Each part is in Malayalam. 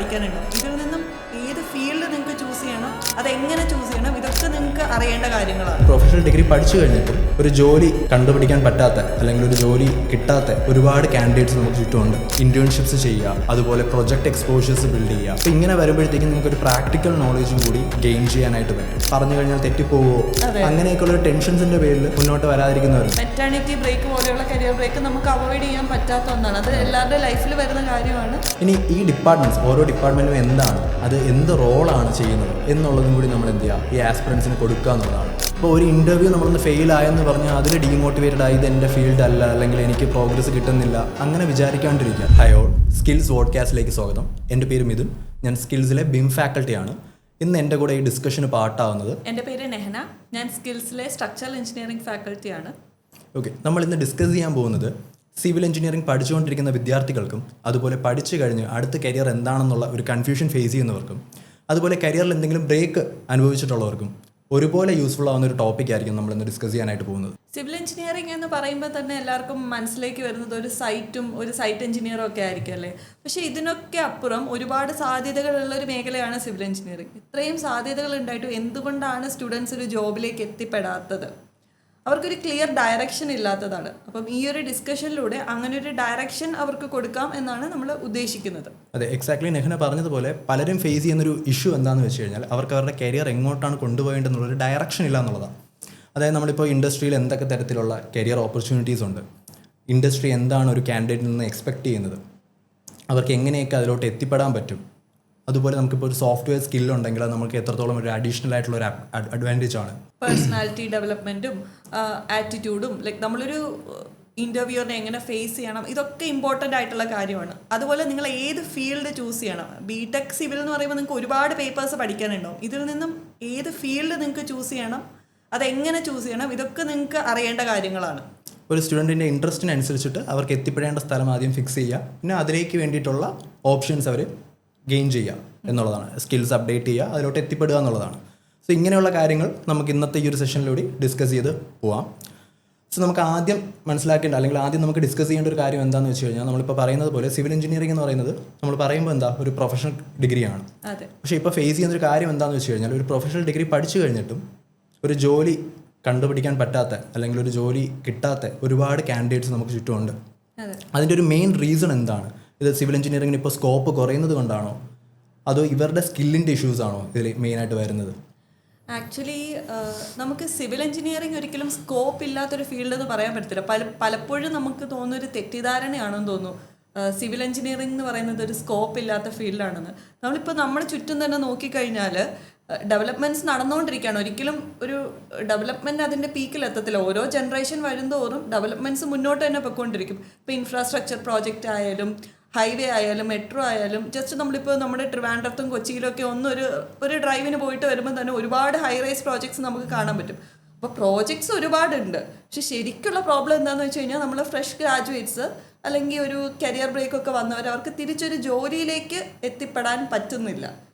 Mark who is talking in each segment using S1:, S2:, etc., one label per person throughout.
S1: പഠിക്കാനുണ്ടോ? ഇതിൽ നിന്നും ഏത് ഫീൽഡ് നിങ്ങൾക്ക് ചൂസ് ചെയ്യണം, അതെങ്ങനെ ചൂസ് ചെയ്യണം, ഇതൊക്കെ നിങ്ങൾക്ക് അറിയേണ്ട കാര്യങ്ങളാണ്.
S2: പ്രൊഫഷണൽ ഡിഗ്രി പഠിച്ചു കഴിഞ്ഞിട്ടും ഒരു ജോലി കണ്ടുപിടിക്കാൻ പറ്റാത്ത അല്ലെങ്കിൽ ഒരു ജോലി കിട്ടാത്ത ഒരുപാട് കാൻഡിഡേറ്റ്സ് നമുക്ക് ചുറ്റുമുണ്ട്. ഇന്റേൺഷിപ്സ് ചെയ്യുക, അതുപോലെ പ്രൊജക്ട് എക്സ്പോഷേഴ്സ് ബിൽഡ് ചെയ്യുക. അപ്പോൾ ഇങ്ങനെ വരുമ്പോഴത്തേക്കും നിങ്ങൾക്ക് ഒരു പ്രാക്ടിക്കൽ നോളേജും കൂടി ഗെയിൻ ചെയ്യാനായിട്ട് പറ്റും. പറഞ്ഞു കഴിഞ്ഞാൽ തെറ്റിപ്പോവോ, അങ്ങനെയൊക്കെയുള്ള ടെൻഷൻസിന്റെ പേരിൽ മുന്നോട്ട് വരാതിരിക്കുന്നവരും.
S1: മെറ്റേണിറ്റി ബ്രേക്ക് പോലെയുള്ള കരിയർ ബ്രേക്ക് നമുക്ക് അവോയ്ഡ് ചെയ്യാൻ പറ്റാത്ത ഒന്നാണ്. അത് എല്ലാവരുടെ ലൈഫിൽ വരുന്ന കാര്യമാണ്.
S2: ഇനി ഈ ഡിപ്പാർട്ട്മെന്റ്സ്, ഓരോ ഡിപ്പാർട്ട്മെന്റും എന്താണ്, അത് എന്ത് റോളാണ് ചെയ്യുന്നത് എന്നുള്ളതും കൂടി നമ്മൾ എന്ത് ചെയ്യുക, ഈ ആസ്പിറൻസിന് കൊടുക്കുക എന്നുള്ളതാണ്. ഇപ്പോൾ ഒരു ഇൻ്റർവ്യൂ നമ്മളൊന്ന് ഫെയിൽ ആയെന്ന് പറഞ്ഞാൽ അതിൽ ഡീമോട്ടിവേറ്റഡ് ആയി, ഇത് എൻ്റെ ഫീൽഡ് അല്ല, അല്ലെങ്കിൽ എനിക്ക് പ്രോഗ്രസ് കിട്ടുന്നില്ല, അങ്ങനെ വിചാരിക്കാണ്ടിരിക്കുക. ഹൈ ഓൾ, സ്കിൽസ് പോഡ്കാസ്റ്റിലേക്ക് സ്വാഗതം. എൻ്റെ പേര് മിഥുൻ, ഞാൻ സ്കിൽസിലെ ബിം ഫാക്കൽറ്റിയാണ്. ഇന്ന് എൻ്റെ കൂടെ ഈ ഡിസ്കഷന് പാർട്ടാവുന്നത്
S1: എൻ്റെ പേര് നെഹന, ഞാൻ സ്കിൽസിലെ സ്ട്രക്ചറൽ എഞ്ചിനീയറിംഗ് ഫാക്കൽറ്റിയാണ്.
S2: ഓക്കെ, നമ്മൾ ഇന്ന് ഡിസ്കസ് ചെയ്യാൻ പോകുന്നത് സിവിൽ എഞ്ചിനീയറിംഗ് പഠിച്ചുകൊണ്ടിരിക്കുന്ന വിദ്യാർത്ഥികൾക്കും, അതുപോലെ പഠിച്ചു കഴിഞ്ഞ് അടുത്ത കരിയർ എന്താണെന്നുള്ള ഒരു കൺഫ്യൂഷൻ ഫേസ് ചെയ്യുന്നവർക്കും, അതുപോലെ കരിയറിൽ എന്തെങ്കിലും ബ്രേക്ക് അനുഭവിച്ചിട്ടുള്ളവർക്കും ഒരുപോലെ യൂസ്ഫുൾ ആവുന്ന ഒരു ടോപ്പിക് ആയിരിക്കും നമ്മൾ ഇന്ന് ഡിസ്കസ് ചെയ്യാനായിട്ട് പോകുന്നത്.
S1: സിവിൽ എഞ്ചിനീയറിംഗ് എന്ന് പറയുമ്പോൾ തന്നെ എല്ലാവർക്കും മനസ്സിലേക്ക് വരുന്നത് ഒരു സൈറ്റ് എഞ്ചിനീയറും ഒക്കെ ആയിരിക്കും അല്ലേ. പക്ഷേ ഇതിനൊക്കെ അപ്പുറം ഒരുപാട് സാധ്യതകളുള്ള ഒരു മേഖലയാണ് സിവിൽ എഞ്ചിനീയറിംഗ്. ഇത്രയും സാധ്യതകൾ ഉണ്ടായിട്ടും എന്തുകൊണ്ടാണ് സ്റ്റുഡൻസ് ഒരു ജോബിലേക്ക് എത്തിപ്പെടാത്തത്? അവർക്കൊരു ക്ലിയർ ഡയറക്ഷൻ ഇല്ലാത്തതാണ്. അപ്പം ഈ ഒരു ഡിസ്കഷനിലൂടെ അങ്ങനെ ഒരു ഡയറക്ഷൻ അവർക്ക് കൊടുക്കാം എന്നാണ് നമ്മൾ ഉദ്ദേശിക്കുന്നത്.
S2: അതെ, എക്സാക്ട്ലി നെഹന പറഞ്ഞതുപോലെ പലരും ഫേസ് ചെയ്യുന്നൊരു ഇഷ്യൂ എന്താണെന്ന് വെച്ച് കഴിഞ്ഞാൽ അവർക്ക് അവരുടെ കരിയർ എങ്ങോട്ടാണ് കൊണ്ടുപോകേണ്ടതെന്നുള്ളൊരു ഡയറക്ഷൻ ഇല്ല എന്നുള്ളതാണ്. അതായത് നമ്മളിപ്പോൾ ഇൻഡസ്ട്രിയിൽ എന്തൊക്കെ തരത്തിലുള്ള കരിയർ ഓപ്പർച്യൂണിറ്റീസ് ഉണ്ട്, ഇൻഡസ്ട്രി എന്താണ് ഒരു കാൻഡിഡേറ്റിൽ നിന്ന് എക്സ്പെക്ട് ചെയ്യുന്നത്, അവർക്ക് എങ്ങനെയൊക്കെ അതിലോട്ട് എത്തിപ്പെടാൻ പറ്റും, അതുപോലെ നമുക്കിപ്പോൾ ഒരു സോഫ്റ്റ്വെയർ സ്കില്ലുണ്ടെങ്കിൽ അത് നമുക്ക് എത്രത്തോളം ഒരു അഡീഷണൽ ആയിട്ടുള്ള ഒരു അഡ്വാൻറ്റേജ് ആണ്.
S1: പേഴ്സണാലിറ്റി ഡെവലപ്മെൻറ്റും ആറ്റിറ്റ്യൂഡും, ലൈക്ക് നമ്മളൊരു ഇൻ്റർവ്യൂവിനെ എങ്ങനെ ഫേസ് ചെയ്യണം, ഇതൊക്കെ ഇമ്പോർട്ടൻ്റ് ആയിട്ടുള്ള കാര്യമാണ്. അതുപോലെ നിങ്ങൾ ഏത് ഫീൽഡ് ചൂസ് ചെയ്യണം. ബിടെക് സിവിൽ എന്ന് പറയുമ്പോൾ നിങ്ങൾക്ക് ഒരുപാട് പേപ്പേഴ്സ് പഠിക്കാനുണ്ടാവും. ഇതിൽ നിന്നും ഏത് ഫീൽഡ് നിങ്ങൾക്ക് ചൂസ് ചെയ്യണം, അതെങ്ങനെ ചൂസ് ചെയ്യണം, ഇതൊക്കെ നിങ്ങൾക്ക് അറിയേണ്ട കാര്യങ്ങളാണ്.
S2: ഒരു സ്റ്റുഡൻറ്റിൻ്റെ ഇൻട്രസ്റ്റിനനുസരിച്ചിട്ട് അവർക്ക് എത്തിപ്പെടേണ്ട സ്ഥലം ആദ്യം ഫിക്സ് ചെയ്യുക, പിന്നെ അതിലേക്ക് വേണ്ടിയിട്ടുള്ള ഓപ്ഷൻസ് അവർ ഗെയിൻ ചെയ്യുക എന്നുള്ളതാണ്. സ്കിൽസ് അപ്ഡേറ്റ് ചെയ്യുക, അതിലോട്ട് എത്തിപ്പെടുക എന്നുള്ളതാണ്. സോ ഇങ്ങനെയുള്ള കാര്യങ്ങൾ നമുക്ക് ഇന്നത്തെ ഈ ഒരു സെഷനിലൂടെ ഡിസ്കസ് ചെയ്ത് പോവാം. സോ നമുക്ക് ആദ്യം മനസ്സിലാക്കേണ്ട, അല്ലെങ്കിൽ ആദ്യം നമുക്ക് ഡിസ്കസ് ചെയ്യേണ്ട ഒരു കാര്യം എന്താണെന്ന് വെച്ച് കഴിഞ്ഞാൽ, നമ്മളിപ്പോൾ പറയുന്നത് പോലെ സിവിൽ എഞ്ചിനീയറിംഗ് എന്ന് പറയുന്നത് നമ്മൾ പറയുമ്പോൾ എന്താ ഒരു പ്രൊഫഷണൽ ഡിഗ്രിയാണ്. പക്ഷേ ഇപ്പോൾ ഫേസ് ചെയ്യുന്നൊരു കാര്യം എന്താണെന്ന് വെച്ച് കഴിഞ്ഞാൽ, ഒരു പ്രൊഫഷണൽ ഡിഗ്രി പഠിച്ചു കഴിഞ്ഞിട്ടും ഒരു ജോലി കണ്ടുപിടിക്കാൻ പറ്റാത്ത അല്ലെങ്കിൽ ഒരു ജോലി കിട്ടാത്ത ഒരുപാട് കാൻഡിഡേറ്റ്സ് നമുക്ക് ചുറ്റുമുണ്ട്. അതിൻ്റെ ഒരു മെയിൻ റീസൺ എന്താണ്? ഇത് സിവിൽ എഞ്ചിനീയറിംഗിന് ഇപ്പോൾ സ്കോപ്പ് കുറയുന്നത് കൊണ്ടാണോ, അതോ ഇവരുടെ സ്കില്ലിൻ്റെ ഇഷ്യൂസ് ആണോ ഇതിൽ മെയിനായിട്ട് വരുന്നത്?
S1: ആക്ച്വലി നമുക്ക് സിവിൽ എഞ്ചിനീയറിംഗ് ഒരിക്കലും സ്കോപ്പ് ഇല്ലാത്തൊരു ഫീൽഡ് എന്ന് പറയാൻ പറ്റത്തില്ല. പലപ്പോഴും നമുക്ക് തോന്നുന്നൊരു തെറ്റിദ്ധാരണയാണെന്ന് തോന്നുന്നു സിവിൽ എഞ്ചിനീയറിംഗ് എന്ന് പറയുന്നത് ഒരു സ്കോപ്പ് ഇല്ലാത്ത ഫീൽഡാണെന്ന്. നമ്മളിപ്പോൾ നമ്മുടെ ചുറ്റും തന്നെ നോക്കിക്കഴിഞ്ഞാൽ ഡെവലപ്മെൻറ്റ്സ് നടന്നുകൊണ്ടിരിക്കുകയാണ്. ഒരിക്കലും ഒരു ഡെവലപ്മെൻറ്റ് അതിൻ്റെ പീക്കിൽ എത്തത്തില്ല. ഓരോ ജനറേഷൻ വരുന്തോറും ഡെവലപ്മെൻറ്റ്സ് മുന്നോട്ട് തന്നെ പൊയ്ക്കൊണ്ടിരിക്കും. ഇപ്പോൾ ഇൻഫ്രാസ്ട്രക്ചർ പ്രോജക്റ്റ് ആയാലും ഹൈവേ ആയാലും മെട്രോ ആയാലും, ജസ്റ്റ് നമ്മളിപ്പോൾ നമ്മുടെ ട്രിവാൻഡ്രത്തും കൊച്ചിയിലൊക്കെ ഒരു ഡ്രൈവിന് പോയിട്ട് വരുമ്പോൾ തന്നെ ഒരുപാട് ഹൈ റൈസ് പ്രോജക്ട്സ് നമുക്ക് കാണാൻ പറ്റും. അപ്പോൾ പ്രോജക്ട്സ് ഒരുപാടുണ്ട്. പക്ഷെ ശരിക്കുള്ള പ്രോബ്ലം എന്താണെന്ന് വെച്ച് കഴിഞ്ഞാൽ നമ്മൾ ഫ്രഷ് ഗ്രാജുവേറ്റ്സ് അല്ലെങ്കിൽ ഒരു കരിയർ ബ്രേക്കൊക്കെ വന്നവർ അവർക്ക് തിരിച്ചൊരു ജോലിയിലേക്ക് എത്തിപ്പെടാൻ പറ്റുന്നില്ല.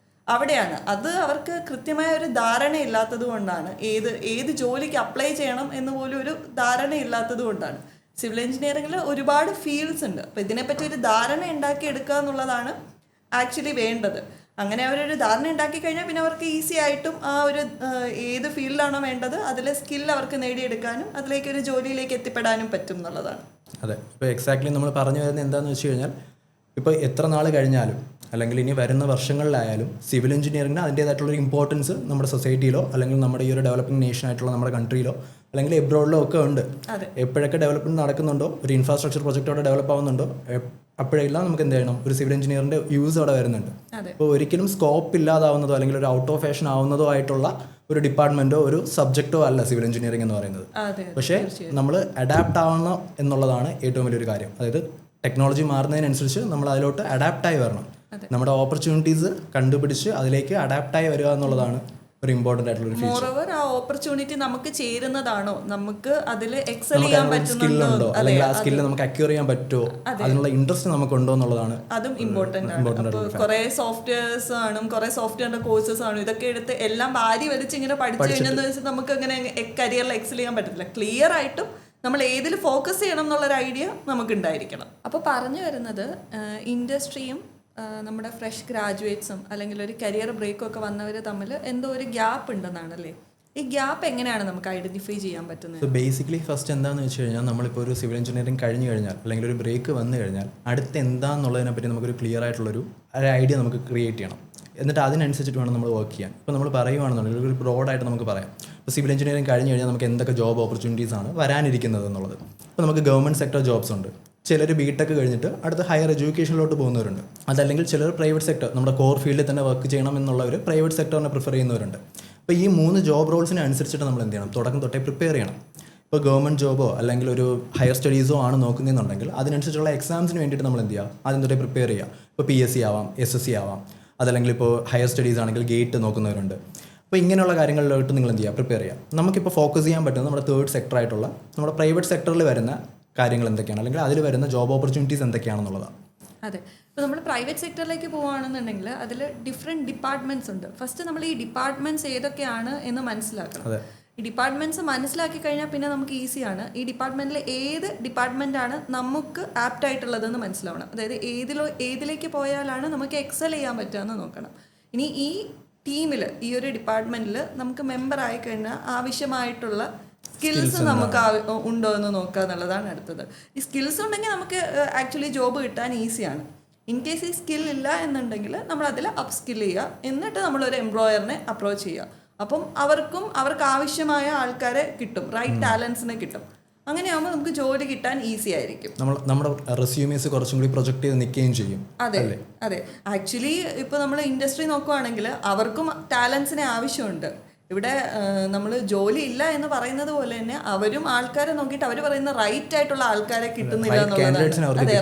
S1: അവിടെയാണ് അത് അവർക്ക് കൃത്യമായ ഒരു ധാരണയില്ലാത്തത് കൊണ്ടാണ്. ഏത് ജോലിക്ക് അപ്ലൈ ചെയ്യണം എന്ന് പോലും ഒരു ധാരണയില്ലാത്തത് കൊണ്ടാണ്. സിവിൽ എഞ്ചിനീയറിംഗിൽ ഒരുപാട് ഫീൽഡ്സ് ഉണ്ട്. അപ്പോൾ ഇതിനെപ്പറ്റി ഒരു ധാരണ ഉണ്ടാക്കിയെടുക്കുക എന്നുള്ളതാണ് ആക്ച്വലി വേണ്ടത്. അങ്ങനെ അവരൊരു ധാരണ ഉണ്ടാക്കി കഴിഞ്ഞാൽ പിന്നെ അവർക്ക് ഈസി ആയിട്ടും ആ ഒരു ഏത് ഫീൽഡിലാണോ വേണ്ടത് അതിലെ സ്കിൽ അവർക്ക് നേടിയെടുക്കാനും അതിലേക്ക് ഒരു ജോലിയിലേക്ക് എത്തിപ്പെടാനും പറ്റും എന്നുള്ളതാണ്.
S2: അതെ, ഇപ്പോൾ എക്സാക്ട്ലി നമ്മൾ പറഞ്ഞു വരുന്നത് എന്താണെന്ന് വെച്ച് കഴിഞ്ഞാൽ, ഇപ്പോൾ എത്ര നാൾ കഴിഞ്ഞാലും അല്ലെങ്കിൽ ഇനി വരുന്ന വർഷങ്ങളിലായാലും സിവിൽ എഞ്ചിനീയറിംഗിന് അതിൻ്റേതായിട്ടുള്ളൊരു ഇമ്പോർട്ടൻസ് നമ്മുടെ സൊസൈറ്റിയിലോ അല്ലെങ്കിൽ നമ്മുടെ ഈ ഒരു ഡെവലപ്പിംഗ് നേഷൻ ആയിട്ടുള്ള നമ്മുടെ കൺട്രിയിലോ അല്ലെങ്കിൽ എബ്രോഡിലോ ഒക്കെ ഉണ്ട്. എപ്പോഴൊക്കെ ഡെവലപ്മെൻറ്റ് നടക്കുന്നുണ്ടോ, ഒരു ഇൻഫ്രാസ്ട്രക്ചർ പ്രൊജക്റ്റ് അവിടെ ഡെവലപ്പ് ആവുന്നുണ്ടോ, അപ്പോഴെല്ലാം നമുക്ക് എന്ത് ചെയ്യണം, ഒരു സിവിൽ എഞ്ചിനീയറിൻ്റെ യൂസ് അവിടെ വരുന്നുണ്ട്. അപ്പോൾ ഒരിക്കലും സ്കോപ്പ് ഇല്ലാതാവുന്നതോ അല്ലെങ്കിൽ ഒരു ഔട്ട് ഓഫ് ഫാഷൻ ആവുന്നതോ ആയിട്ടുള്ള ഒരു ഡിപ്പാർട്ട്മെൻറ്റോ ഒരു സബ്ജക്റ്റോ അല്ല സിവിൽ എഞ്ചിനീയറിംഗ് എന്ന് പറയുന്നത്. പക്ഷേ നമ്മൾ അഡാപ്റ്റ് ആവണം എന്നുള്ളതാണ് ഏറ്റവും വലിയൊരു കാര്യം. അതായത് ടെക്നോളജി മാറുന്നതിനനുസരിച്ച് നമ്മൾ അതിലോട്ട് അഡാപ്റ്റായി വരണം. നമ്മുടെ ഓപ്പർച്യൂണിറ്റീസ് കണ്ടുപിടിച്ച് അതിലേക്ക് അഡാപ്റ്റായി വരിക എന്നുള്ളതാണ് ഒരു ഇമ്പോർട്ടൻ്റ് ആയിട്ടുള്ള ഒരു ഫീച്ചർ.
S1: മോറോവർ ആ ഓപ്പർച്യൂണിറ്റി നമുക്ക് ചേരുന്നതാണോ, നമുക്ക് അതിൽ എക്സൽ ചെയ്യാൻ പറ്റുന്നുണ്ടോ,
S2: അല്ലെങ്കിൽ ആ സ്കില്ല് നമുക്ക് അക്യൂർ ചെയ്യാൻ പറ്റുമോ, അതിനുള്ള ഇൻട്രസ്റ്റ് നമുക്കുണ്ടോ എന്നുള്ളതാണ് അതും
S1: ഇമ്പോർട്ടൻ്റ് ആണ്. അപ്പോൾ കുറേ സോഫ്റ്റ്വെയർസ് ആണ്, കുറേ സോഫ്റ്റ്വെയറിന്റെ കോഴ്സസ് ആണ്, ഇതൊക്കെ എടുത്ത് എല്ലാം വാരി വലിച്ച് ഇങ്ങനെ പഠിച്ചു കഴിഞ്ഞെന്ന് വെച്ചാൽ നമുക്ക് അങ്ങനെ കരിയറിൽ എക്സൽ ചെയ്യാൻ പറ്റത്തില്ല. ക്ലിയർ ആയിട്ടും നമ്മൾ ഏതിൽ ഫോക്കസ് ചെയ്യണം എന്നുള്ളൊരു ഐഡിയ നമുക്ക് ഉണ്ടായിരിക്കണം. അപ്പോൾ പറഞ്ഞു വരുന്നത് ഇൻഡസ്ട്രിയും നമ്മുടെ ഫ്രഷ് ഗ്രാജുവേറ്റ്സും അല്ലെങ്കിൽ ഒരു കരിയർ ബ്രേക്കും ഒക്കെ വന്നവർ തമ്മിൽ എന്തോ ഒരു ഗ്യാപ്പ് ഉണ്ടെന്നാണല്ലേ? ഈ ഗ്യാപ്പ് എങ്ങനെയാണ് നമുക്ക് ഐഡന്റിഫൈ ചെയ്യാൻ പറ്റുന്നത്?
S2: സോ ബേസിക്കലി ഫസ്റ്റ് എന്താണെന്ന് വെച്ച് കഴിഞ്ഞാൽ നമ്മളിപ്പോൾ ഒരു സിവിൽ എഞ്ചിനീയറിംഗ് കഴിഞ്ഞ് കഴിഞ്ഞാൽ അല്ലെങ്കിൽ ഒരു ബ്രേക്ക് വന്നു കഴിഞ്ഞാൽ അടുത്ത് എന്താണെന്നുള്ളതിനെ പറ്റി നമുക്കൊരു ക്ലിയർ ആയിട്ടുള്ളൊരു ഐഡിയ നമുക്ക് ക്രിയേറ്റ് ചെയ്യണം. എന്നിട്ട് അതിനനുസരിച്ചിട്ട് വേണം നമ്മൾ വർക്ക് ചെയ്യാൻ. ഇപ്പോൾ നമ്മൾ പറയുകയാണെന്നുണ്ടെങ്കിൽ ഒരു ബ്രോഡായിട്ട് നമുക്ക് പറയാം, ഇപ്പോൾ സിവിൽ എഞ്ചിനീയറിംഗ് കഴിഞ്ഞ് കഴിഞ്ഞാൽ നമുക്ക് എന്തൊക്കെ ജോബ് ഓപ്പർച്യൂണിറ്റീസ് ആണ് വരാനിരിക്കുന്നത് എന്നുള്ളത്. ഇപ്പോൾ നമുക്ക് ഗവൺമെൻറ് സെക്ടർ ജോബ്സ് ഉണ്ട്. ചിലർ ബിടെക് കഴിഞ്ഞിട്ട് അടുത്ത ഹയർ എഡ്യൂക്കേഷനിലോട്ട് പോകുന്നവരുണ്ട്. അതല്ലെങ്കിൽ ചിലർ പ്രൈവറ്റ് സെക്ടർ, നമ്മുടെ കോർ ഫീൽഡിൽ തന്നെ വർക്ക് ചെയ്യണം എന്നുള്ളവർ പ്രൈവറ്റ് സെക്ടറിനെ പ്രിഫർ ചെയ്യുന്നവരുണ്ട്. അപ്പോൾ ഈ 3 ജോബ് റോൾസിനെ അനുസരിച്ചിട്ട് നമ്മൾ എന്ത് ചെയ്യണം, തുടക്കം തൊട്ടേ പ്രിപ്പയർ ചെയ്യണം. ഇപ്പോൾ ഗവൺമെൻറ് ജോബോ അല്ലെങ്കിൽ ഒരു ഹയർ സ്റ്റഡീസോ ആണ് നോക്കുന്നതെന്നുണ്ടെങ്കിൽ അതിനനുസരിച്ചുള്ള എക്സാംസിന് വേണ്ടിയിട്ട് നമ്മൾ എന്ത് ചെയ്യുക, ആദ്യം തൊട്ടേ പ്രിപ്പയർ ചെയ്യുക. ഇപ്പോൾ PSC ആവാം, SSC ആവാം, അതല്ലെങ്കിൽ ഇപ്പോൾ ഹയർ സ്റ്റഡീസ് ആണെങ്കിൽ ഗേറ്റ് നോക്കുന്നവരുണ്ട്. അപ്പോൾ ഇങ്ങനെയുള്ള കാര്യങ്ങളിലോട്ട് നിങ്ങൾ എന്ത് ചെയ്യുക, പ്രിപ്പയർ ചെയ്യുക. നമുക്കിപ്പോൾ ഫോക്കസ് ചെയ്യാൻ പറ്റുന്നത് നമ്മുടെ തേർഡ് സെക്ടറായിട്ടുള്ള നമ്മുടെ പ്രൈവറ്റ് സെക്ടറിൽ വരുന്ന കാര്യങ്ങൾ എന്തൊക്കെയാണ്, അല്ലെങ്കിൽ അതിൽ വരുന്ന ജോബ് ഓപ്പർച്യൂണിറ്റീസ് എന്തൊക്കെയാണെന്നുള്ളതാണ്.
S1: അതെ, ഇപ്പോൾ നമ്മൾ പ്രൈവറ്റ് സെക്ടറിലേക്ക് പോവുകയാണെന്നുണ്ടെങ്കിൽ അതിൽ ഡിഫറെൻറ്റ് ഡിപ്പാർട്ട്മെൻറ്റ്സ് ഉണ്ട്. ഫസ്റ്റ് നമ്മൾ ഈ ഡിപ്പാർട്ട്മെൻറ്റ്സ് ഏതൊക്കെയാണ് എന്ന് മനസ്സിലാക്കണം. ഈ ഡിപ്പാർട്ട്മെൻറ്റ്സ് മനസ്സിലാക്കി കഴിഞ്ഞാൽ പിന്നെ നമുക്ക് ഈസിയാണ് ഈ ഡിപ്പാർട്ട്മെൻറ്റിൽ ഏത് ഡിപ്പാർട്ട്മെൻറ്റാണ് നമുക്ക് ആപ്റ്റ് ആയിട്ടുള്ളതെന്ന് മനസ്സിലാവണം. അതായത് ഏതിലേക്ക് പോയാലാണ് നമുക്ക് എക്സൽ ചെയ്യാൻ പറ്റുകയെന്ന് നോക്കണം. ഇനി ഈ ടീമിൽ, ഈ ഒരു ഡിപ്പാർട്ട്മെൻറ്റിൽ നമുക്ക് മെമ്പർ ആയി കഴിഞ്ഞാൽ ആവശ്യമായിട്ടുള്ള സ്കിൽസ് നമുക്ക് ഉണ്ടോ എന്ന് നോക്കുക എന്നുള്ളതാണ് അടുത്തത്. ഈ സ്കിൽസ് ഉണ്ടെങ്കിൽ നമുക്ക് ആക്ച്വലി ജോബ് കിട്ടാൻ ഈസിയാണ്. ഇൻ കേസ് ഈ സ്കിൽ ഇല്ല എന്നുണ്ടെങ്കിൽ നമ്മൾ അതിൽ അപ്പ് സ്കിൽ ചെയ്യുക, എന്നിട്ട് നമ്മളൊരു എംപ്ലോയറിനെ അപ്രോച്ച് ചെയ്യുക. അപ്പം അവർക്ക് ആവശ്യമായ ആൾക്കാരെ കിട്ടും, റൈറ്റ് ടാലൻസിനെ കിട്ടും. അങ്ങനെയാകുമ്പോൾ നമുക്ക് ജോലി കിട്ടാൻ ഈസി ആയിരിക്കും.
S2: നമ്മുടെ റെസ്യൂമേഴ്സ് കുറച്ചും കൂടി പ്രൊജക്റ്റ് ചെയ്ത് നിൽക്കുകയും ചെയ്യും.
S1: അതെ ആക്ച്വലി ഇപ്പോൾ നമ്മൾ ഇൻഡസ്ട്രി നോക്കുവാണെങ്കിൽ അവർക്കും ടാലൻസിനെ ആവശ്യമുണ്ട്. ഇവിടെ നമ്മൾ ജോലി ഇല്ല എന്ന് പറയുന്നത് പോലെ തന്നെ അവരും ആൾക്കാരെ നോക്കിയിട്ട് അവർ പറയുന്ന റൈറ്റ് ആയിട്ടുള്ള ആൾക്കാരെ കിട്ടുന്നില്ല എന്നുള്ളതാണ്.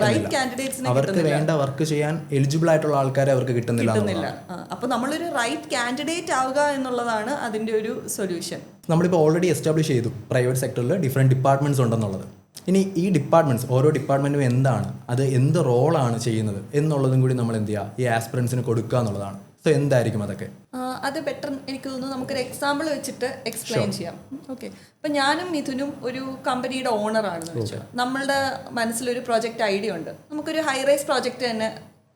S1: റൈറ്റ് കാൻഡിഡേറ്റ്സിനെ
S2: അവർക്ക് വേണ്ട വർക്ക് ചെയ്യാൻ എലിജിബിൾ ആയിട്ടുള്ള ആൾക്കാരെ അവർക്ക് കിട്ടുന്നില്ല.
S1: അപ്പോൾ നമ്മളൊരു റൈറ്റ് കാൻഡിഡേറ്റ് ആവുക എന്നുള്ളതാണ് അതിൻ്റെ ഒരു സൊല്യൂഷൻ.
S2: നമ്മളിപ്പോൾ ഓൾറെഡി എസ്റ്റാബ്ലിഷ് ചെയ്തു പ്രൈവറ്റ് സെക്ടറിൽ ഡിഫറെൻറ്റ് ഡിപ്പാർട്ട്മെൻറ്റ്സ് ഉണ്ടെന്നുള്ളത്. ഇനി ഈ ഡിപ്പാർട്ട്മെൻറ്റ്സ്, ഓരോ ഡിപ്പാർട്ട്മെൻറ്റും എന്താണ്, അത് എന്ത് റോളാണ് ചെയ്യുന്നത് എന്നുള്ളതും കൂടി നമ്മൾ എന്ത് ചെയ്യുക, ഈ ആസ്പിറൻസിന് കൊടുക്കുക എന്നുള്ളതാണ്. സോ എന്തായിരിക്കും അതൊക്കെ?
S1: അത് ബെറ്റർ എനിക്ക് തോന്നുന്നു നമുക്കൊരു എക്സാമ്പിൾ വെച്ചിട്ട് എക്സ്പ്ലെയിൻ ചെയ്യാം. ഓക്കെ, അപ്പം ഞാനും മിഥുനും ഒരു കമ്പനിയുടെ ഓണറാണെന്ന് വെച്ചാൽ നമ്മളുടെ മനസ്സിലൊരു പ്രോജക്റ്റ് ഐഡിയ ഉണ്ട്. നമുക്കൊരു ഹൈ റൈസ് പ്രോജക്റ്റ് തന്നെ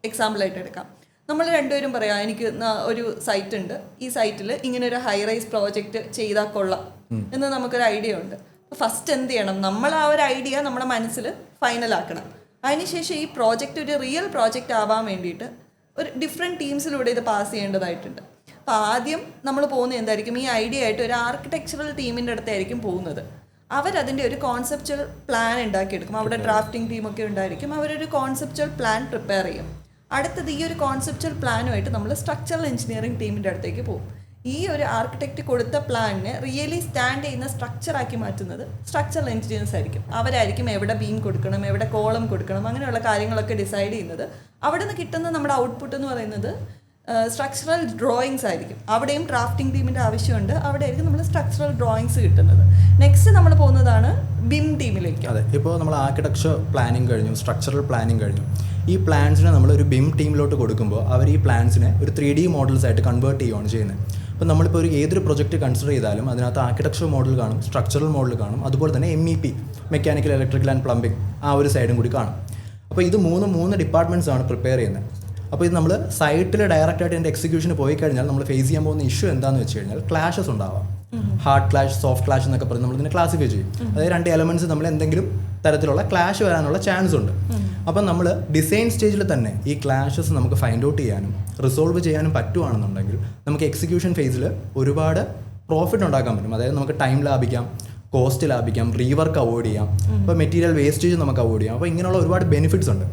S1: എക്സാമ്പിളായിട്ട് എടുക്കാം. നമ്മൾ രണ്ടുപേരും പറയാം, എനിക്ക് ഒരു സൈറ്റ് ഉണ്ട്, ഈ സൈറ്റിൽ ഇങ്ങനെ ഒരു ഹൈ റൈസ് പ്രോജക്റ്റ് ചെയ്താൽ കൊള്ളാം എന്ന് നമുക്കൊരു ഐഡിയ ഉണ്ട്. അപ്പോൾ ഫസ്റ്റ് എന്ത് ചെയ്യണം, നമ്മൾ ആ ഒരു ഐഡിയ നമ്മുടെ മനസ്സിൽ ഫൈനലാക്കണം. അതിനുശേഷം ഈ പ്രോജക്റ്റ് ഒരു റിയൽ പ്രോജക്റ്റ് ആവാൻ വേണ്ടിയിട്ട് ഒരു ഡിഫറെൻറ്റ് ടീംസിലൂടെ ഇത് പാസ് ചെയ്യേണ്ടതായിട്ടുണ്ട്. അപ്പോൾ ആദ്യം നമ്മൾ പോകുന്നത് എന്തായിരിക്കും, ഈ ഐഡിയ ആയിട്ട് ഒരു ആർക്കിടെക്ചറൽ ടീമിൻ്റെ അടുത്തായിരിക്കും പോകുന്നത്. അവരതിൻ്റെ ഒരു കോൺസെപ്ച്വൽ പ്ലാൻ ഉണ്ടാക്കിയെടുക്കും. അവിടെ ഡ്രാഫ്റ്റിംഗ് ടീമൊക്കെ ഉണ്ടായിരിക്കും. അവരൊരു കോൺസെപ്ച്വൽ പ്ലാൻ പ്രിപ്പയർ ചെയ്യും. അടുത്തത് ഈ ഒരു കോൺസെപ്ച്വൽ പ്ലാനുമായിട്ട് നമ്മൾ സ്ട്രക്ചറൽ എഞ്ചിനീയറിംഗ് ടീമിൻ്റെ അടുത്തേക്ക് പോകും. ഈ ഒരു ആർക്കിടെക്റ്റ് കൊടുത്ത പ്ലാനിനെ റിയലി സ്റ്റാൻഡ് ചെയ്യുന്ന സ്ട്രക്ചറാക്കി മാറ്റുന്നത് സ്ട്രക്ചറൽ എഞ്ചിനീയേഴ്സ് ആയിരിക്കും. അവരായിരിക്കും എവിടെ ബീം കൊടുക്കണം, എവിടെ കോളം കൊടുക്കണം, അങ്ങനെയുള്ള കാര്യങ്ങളൊക്കെ ഡിസൈഡ് ചെയ്യുന്നത്. അവിടെ നിന്ന് കിട്ടുന്ന നമ്മുടെ ഔട്ട്പുട്ട് എന്ന് പറയുന്നത് സ്ട്രക്ചറൽ ഡ്രോയിങ്സ് ആയിരിക്കും. അവിടെയും ഡ്രാഫ്റ്റിംഗ് ടീമിൻ്റെ ആവശ്യമുണ്ട്. അവിടെ ആയിരിക്കും നമ്മൾ സ്ട്രക്ചറൽ ഡ്രോയിങ്സ് കിട്ടുന്നത്. നെക്സ്റ്റ് നമ്മൾ പോകുന്നതാണ് ബിം ടീമിലേക്ക്.
S2: അതെ, ഇപ്പോൾ നമ്മൾ ആർക്കിടെക്ചർ പ്ലാനിങ് കഴിഞ്ഞു, സ്ട്രക്ചറൽ പ്ലാനിങ് കഴിഞ്ഞു. ഈ പ്ലാൻസിനെ നമ്മൾ ഒരു ബിം ടീമിലോട്ട് കൊടുക്കുമ്പോൾ അവർ ഈ പ്ലാൻസിനെ ഒരു 3D മോഡൽസ് ആയിട്ട് കൺവേർട്ട് ചെയ്യുകയാണ് ചെയ്യുന്നത്. അപ്പോൾ നമ്മളിപ്പോൾ ഏതൊരു പ്രൊജക്റ്റ് കൺസിഡർ ചെയ്താലും അതിനകത്ത് ആർക്കിടെക്ചർ മോഡൽ കാണും, സ്ട്രക്ചറൽ മോഡൽ കാണും, അതുപോലെ തന്നെ MEP, mechanical, electrical and plumbing, ആ ഒരു സൈഡും കൂടി കാണും. അപ്പോൾ ഇത് മൂന്ന് ഡിപ്പാർട്ട്മെൻറ്റ്സ് ആണ് പ്രിപ്പയർ ചെയ്യുന്നത്. അപ്പോൾ ഇത് നമ്മൾ സൈറ്റിൽ ഡയറക്റ്റായിട്ട് എൻ്റെ എക്സിക്യൂഷന് പോയി കഴിഞ്ഞാൽ നമ്മൾ ഫേസ് ചെയ്യാൻ പോകുന്ന ഇഷ്യൂ എന്താണെന്ന് വെച്ച് കഴിഞ്ഞാൽ ക്ലാഷസ് ഉണ്ടാവാം. ഹാർഡ് ക്ലാഷ്, സോഫ്റ്റ് ക്ലാഷ് എന്നൊക്കെ പറഞ്ഞ് നമ്മൾ ഇതിനെ ക്ലാസിഫൈ ചെയ്യും. അതായത് 2 എലമെൻറ്റ്സ് നമ്മൾ എന്തെങ്കിലും തരത്തിലുള്ള ക്ലാഷ് വരാനുള്ള ചാൻസ് ഉണ്ട്. അപ്പം നമ്മൾ ഡിസൈൻ സ്റ്റേജിൽ തന്നെ ഈ ക്ലാഷസ് നമുക്ക് ഫൈൻഡ് ഔട്ട് ചെയ്യാനും റിസോൾവ് ചെയ്യാനും പറ്റുവാണെന്നുണ്ടെങ്കിൽ നമുക്ക് എക്സിക്യൂഷൻ ഫേസിൽ ഒരുപാട് പ്രോഫിറ്റ് ഉണ്ടാക്കാൻ പറ്റും. അതായത് നമുക്ക് ടൈം ലാഭിക്കാം, കോസ്റ്റ് ലാഭിക്കാം, റീവർക്ക് അവോയ്ഡ് ചെയ്യാം, അപ്പോൾ മെറ്റീരിയൽ വേസ്റ്റേജ് നമുക്ക് അവോയ്ഡ് ചെയ്യാം. അപ്പോൾ ഇങ്ങനെയുള്ള ഒരുപാട് ബെനിഫിറ്റ്സ് ഉണ്ട്.